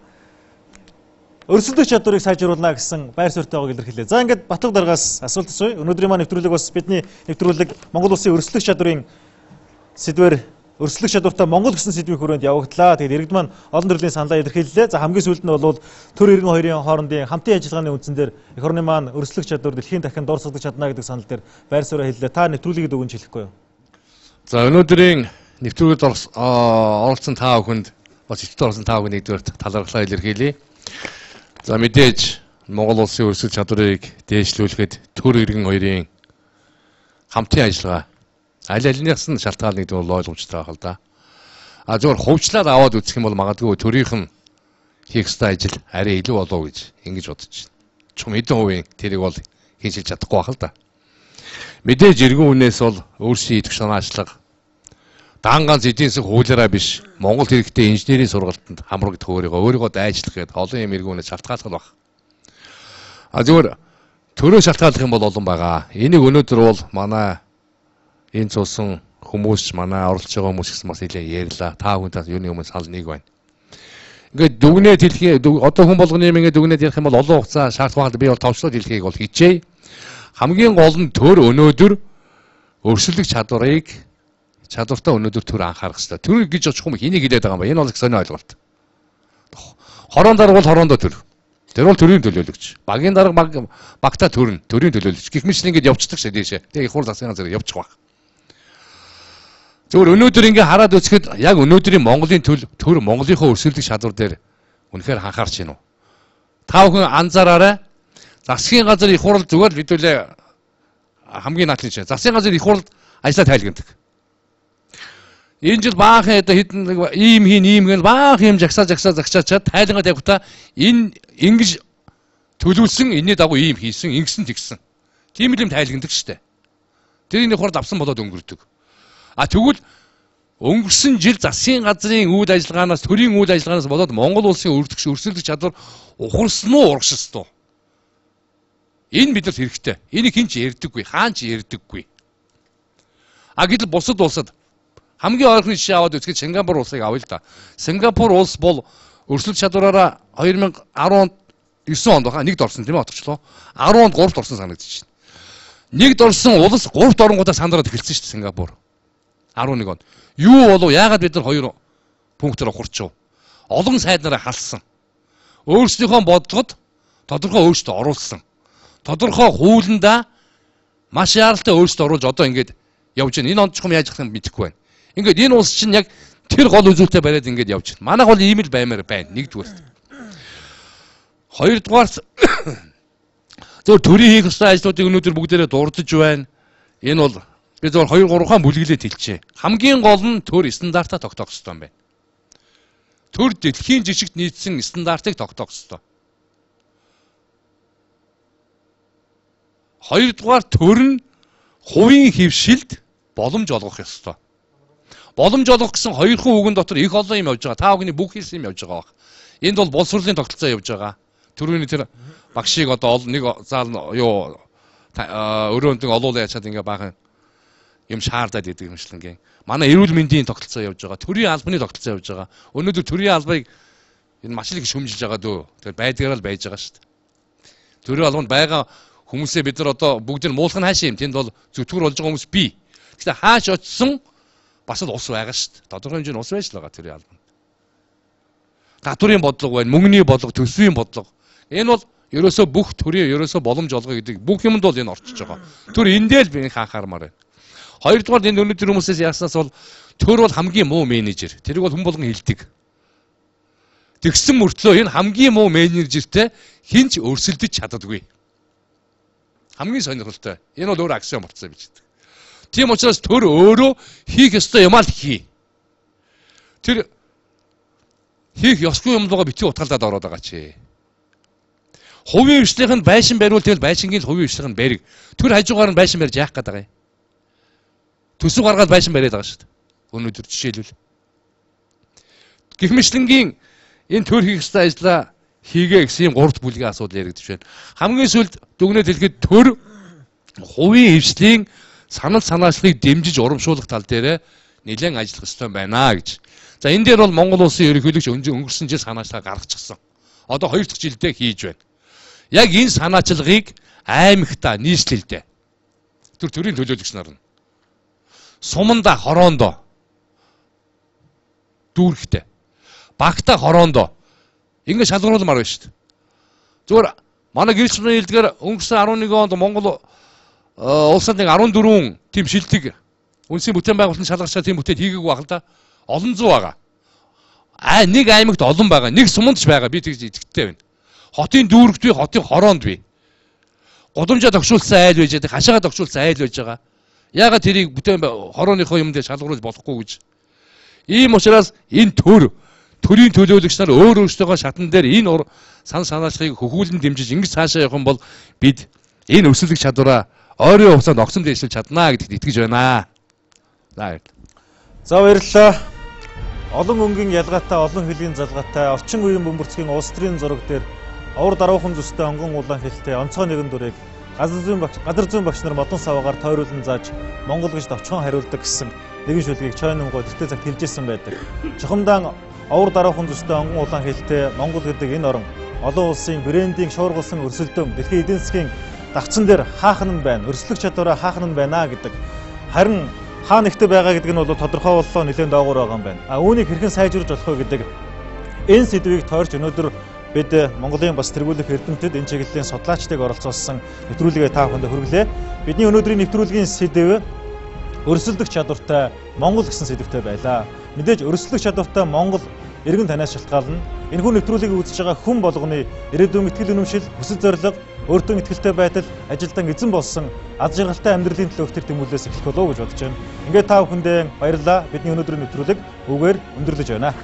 өрсөлдөх чадварыг сайжруулна гэсэн байр суурьтай байгааг илэрхийлээ. За ингээд Батлаг даргаас асуулт асууя. Өнөөдрийн маань нэвтрүүлэг бас бидний нэвтрүүлэг Монгол улсын өрсөлдөх чадварын сэдвээр өрсөлдөх чадвартай Монгол гэсэн сэдвийн хүрээнд явагдлаа. Тэгээд иргэд маань олон төрлийн саналаа илэрхийллээ. За хамгийн сүүлд нь бол төр иргэн хоёрын хоорондын хамтын ажиллагааны үндсэн дээр эх орны маань өрсөлдөх чадвар дэлхийн дахин дорсогдож чадна гэдэг санал дээр байр суурь хэллээ. Та нэвтрүүлгийг дүгнж хэлэхгүй юу? За өнөөдрийн нэвтрүүлэгт оролцсон та бүхэнд бас эцэд орсон та бүхэнд нэгдүгээр талархлаа илэрхийлье. За мэдээж Монгол улсын өрсөлдөх чадварыг дээшлүүлэхэд төр иргэн хоёрын хамтын ажиллагаа аль алинаас нь шалтгаална гэдэг бол ойлгомжтой байх л да. Зөвхөн хувьчлаад аваад үзэх юм бол магадгүй төрийнх нь хийх ёстой ажил арай илүү болов гэж ингэж бодож байна. Чум хэдэн хувийн тэрийг бол хийшилж чадахгүй байх л да. Мэдээж иргэн үнээс бол өөрсдийн идэх санаачлага дан ганц эдийн засаг хуулиараа биш Монгол хэрэгтэй инженерийн сургалтанд хамрагдах өөрийгөө дайжлах гэдэг олон юм иргэн үнээс шалтгааллах баг. Зөвхөн төрөө шалтгааллах юм бол олон байгаа. Энийг өнөөдөр бол манай энэ цусан хүмүүс манай оролцож байгаа хүмүүс гэсэн бас хэлээ ярьлаа. Та хүнээс юуны өмнө санал нэг байна. Ингээд дүгнээд хэлхий одоо хүн болгоны юм ингээд дүгнээд ярих юм бол олон хугацаа шаардлагатай би бол товчлоод хэлхийг бол хичээе. Хамгийн гол нь төр өнөөдөр өрсөлдөх чадвартай өнөөдөр төр анхаарах хэрэгтэй. Төр гэж очих юм хэнийг хэлээд байгаа юм ба? Энэ бол их сонио ойлголт. Хорон дарга бол хороондоо төр. Тэр бол төрийн төлөөлөгч. Багийн дарга багтаа төрийн төлөөлөгч. Гэх мэт ингээд явцдаг шээ дээшээ. Тэгээ их хурл засгийн зэрэг явчих баг. Зөвхөн өнөөдөр ингээ хараад үзэхэд яг өнөөдрийн Монголын төр Монголынхоо өрсөлдөх чадвар дээр Үнэхээр анхаарч байна уу? Та бүхэн анзаараарай. Засгийн газар их хурал зүгээр л хэдүүлээ хамгийн наадлын чинь. Засгийн газар их хурал ажлаа тайлгнадаг. Энэ жил баахан одоо хэдэн ийм гэл баахан юм загсаачаад тайлгаа тавьхтаа энэ ингэж төлөвлөсөн энэний дагуу ийм хийсэн, ингэсэн тэгсэн. Тийм л юм тайлгнадаг штэ. Тэрийг хурд авсан болоод өнгөрдөг. А тэгвэл өнгөрсөн жил засгийн газрын үйл ажиллагаанаас төрийн үйл ажиллагаанаас болоод Монгол улсын өрсөлдөх чадвар ухарсан уу урагшилсан уу? Энэ бидэнд хэрэгтэй. Энийг хэн ч ярьдаггүй, хаан ч ярьдаггүй. А гэтэл бусад улсад хамгийн ойрхон жишээ аваад үзэхэд Сингапур улсыг авъя л да. Сингапур улс бол өрсөлдөх чадвараараа 2019 онд баха нэгд орсон тийм ээ отогчлоо. 10 онд 3-т орсон санагдчих шин. Нэгд орсон улс 3-т оронгуудаа сандраад эхэлсэн шүү дээ Сингапур. 11 онд. Юу болов? Яагаад бид нар 2 пунктээр ухарчив? Олон сайд нараа халсан. Өөрсдийнхөө бодлогод тодорхой өөрчлөлт оруулсан. Тодорхой хуулиндаа маш яаралтай өөрчлөлт оруулж одоо ингэж явж байна. Энэ онд ч юм яаж ахыг мэдэхгүй байна. Ингээд энэ улс чинь яг тэр гол үзүүлэлтээ бариад ингэж явж байна. Манайх бол ийм л баймаар байна. Нэгдүгээр. Хоёрдугаар зөв төрийн хийх ёстой ажлуудыг өнөөдөр бүгдээрээ дурдж байна. Энэ бол би зөв 2-3 хаан бүлгэлээд хэлчихэ. Хамгийн гол нь төр стандартаа тогтоох ёстой юм байна. Төр дэлхийн жижигт нийцсэн стандартыг тогтоох ёстой. Хоёрдугаар төр нь хувийн хөвшилд боломж олгох ёстой. Боломж олгох гэсэн хоёрхан үгэн дотор их олон юм явж байгаа. Та бүхний бүх хийсэн юм явж байгаа баг. Энд бол боловсролын тогтолцоо явж байгаа. Төрөний тэр багшийг одоо нэг заал юу өрөөнд олуулаа ячаад ингээ баахан юм шаардаад идэг юм шилэнгийн. Манай эрүүл мэндийн тогтолцоо явж байгаа. Төрийн албаны тогтолцоо явж байгаа. Өнөөдөр төрийн албыг энэ маш их шөмжилж байгаа дөө. Тэгэхээр байдгаараа л байж байгаа шүү дээ. Төрийн албанд байгаа хүмүүсээ бид нар одоо бүгд нь муулах нь хаашаа юм. Тэнд бол зүтгэр болж байгаа хүмүүс бий. Гэхдээ хааш очсон бас л ус байгаа шүү дээ. Тодорхой хэмжээний ус байж л байгаа төрийн албанд. Татварын бодлого байна, мөнгөний бодлого, төсвийн бодлого. Энэ бол ерөөсөө бүх төрийн ерөөсөө боломж олгоо гэдэг бүх юмд бол энэ орчиж байгаа. Төр эндээ л би хаахаармаар байна. Хоёрдугаар энэ өнөөдөр хүмүүсээс яаснаас бол төр бол хамгийн муу менежер. Тэрийг бол хүн болгон хэлдэг. Тэгсэн мөртлөө энэ хамгийн муу менежертэй хинч өрсөлдөж чаддаггүй. Хамгийн сонирхолтой. Энэ бол өөр аксиом болцсон гэж хэлдэг. Тийм учраас төр өөрөө хийх ёстой юм аа л хий. Тэр хийх ёсгүй юм лугаа битгий утгаалдаад ороод байгаа чи. Хувийн хвшлийнх нь байшин бариул тэгэл байшингийн хувийн хвшлийнх нь бариг. Тэр хажуугаар нь байшин барьж яах гээд байгаа юм. Төсөв гаргаад байшин бариад байгаа шүү дээ. Өнөөдөр жишээлбэл. Гэх мэтлэнгийн энэ төр хийх ёстой ажлаа хийгээ гэсэн юм 3 бүлгийн асуудал яригдж байна. Хамгийн сүүлд дүгнэлт хэлэхэд төр хувийн хвшлийн санал санаачлалыг дэмжиж урамшуулах тал дээр нэлээд ажиллах ёстой байна гэж. За энэ дээр бол Монгол улсын ерөнхийлөгч өнгөрсөн жил санаачлалаа гаргачихсан. Одоо 2 дахь жилдээ хийж байна. Яг энэ санаачлагыг аймагта нийслэлдээ тэр төрийн төлөөлөгч нар нь суманда хороондоо дүүрхтэй багта хороондоо ингэ шалгуулмаар байна шүү дээ. Зүгээр манай гэрч сүрний хэлдгээр өнгөрсөн 11 онд Монгол улсад нэг 14 тийм шилдэг үндэсний бүтээн байгуулалтын шалгарчаа тийм бүтээл хийгээгүй байх л да. Олон зуун байгаа. Нэг аймагт олон байгаа. Нэг суманд ч байгаа. Би тэгж итгэвтэй байна. Хотын дүүрэгт би, хотын хороонд би. Гудамжаа тогшуулсан айл байж байгаа, хашаага тогшуулсан айл байж байгаа. Яагаад тэрийг бүтээн хорооныхоо юм дээр шалгаруулж болохгүй гэж. Ийм учраас энэ төрийн төлөөлөгч нар өөр өөрсдөө шатан дээр энэ сан санаачлагыг хөхүүлэн дэмжиж ингэж цаашаа явах юм бол бид энэ өсөлтөх чадвараа ойрын хугацаанд огцом дэвшүүлж чаднаа гэдэгт итгэж байна. За баярлалаа. Олон өнгийн ялгаатай, олон хөлийн залгаатай орчин үеийн бөмбөрцгийн улс төрийн зураг дээр авар даруухан зүстэй онгон улаан хэлтэй онцгой нэгэн дүрийг газар зүйн багш нар модон саваагаар тойруулан зааж Монгол гэж товчхон хариулдаг гэсэн нэгэн шүлгийг Чойномгоо дэвтэ цагт хэлжсэн байдаг. Чухамдаан авар даруухан зүстэй онгон улаан хэлтэй Монгол гэдэг энэ орон олон улсын брендинг шуургалсан өрсөлдөөн дэлхийн эдийн засгийн давцсан дээр хаахан нь байна, өрсөлдөх чадвараа хаахан нь байна гэдэг. Харин хаа нэгтэй байгаа гэдэг нь бол тодорхой боллоо нэлээд доогуур байгаа юм байна. Үүнийг хэрхэн сайжруулж болох вэ гэдэг энэ сэдвийг тойрч өнөөдөр бид Монголын бас тэргүүлэх эрдэмтэд энэ чиглэлийн судлаачдыг оролцуулсан нэвтрүүлгээ та бүхэнд хүргэлээ. Бидний өнөөдрийн нэвтрүүлгийн сэдэв өрсөлдөх чадвартай Монгол гэсэн сэдвтэй байлаа. Мэдээж өрсөлдөх чадвартай Монгол иргэн танаас шалтгаална. Энэхүү нэвтрүүлгийг үзэж байгаа хүн болгоны ирээдүйн итгэл үнэмшил, хүсэл зорилго, өөртөө итгэлтэй байдал, ажилдан эзэн болсон аз жаргалтай амьдралын төлөө өгтөх тэмүүлээс эхлэх болов уу гэж бодож байна. Ингээд та бүхэндээ баярлалаа. Бидний өнөөдрийн нэвтрүүлэг үгээр өндөрлөж байна.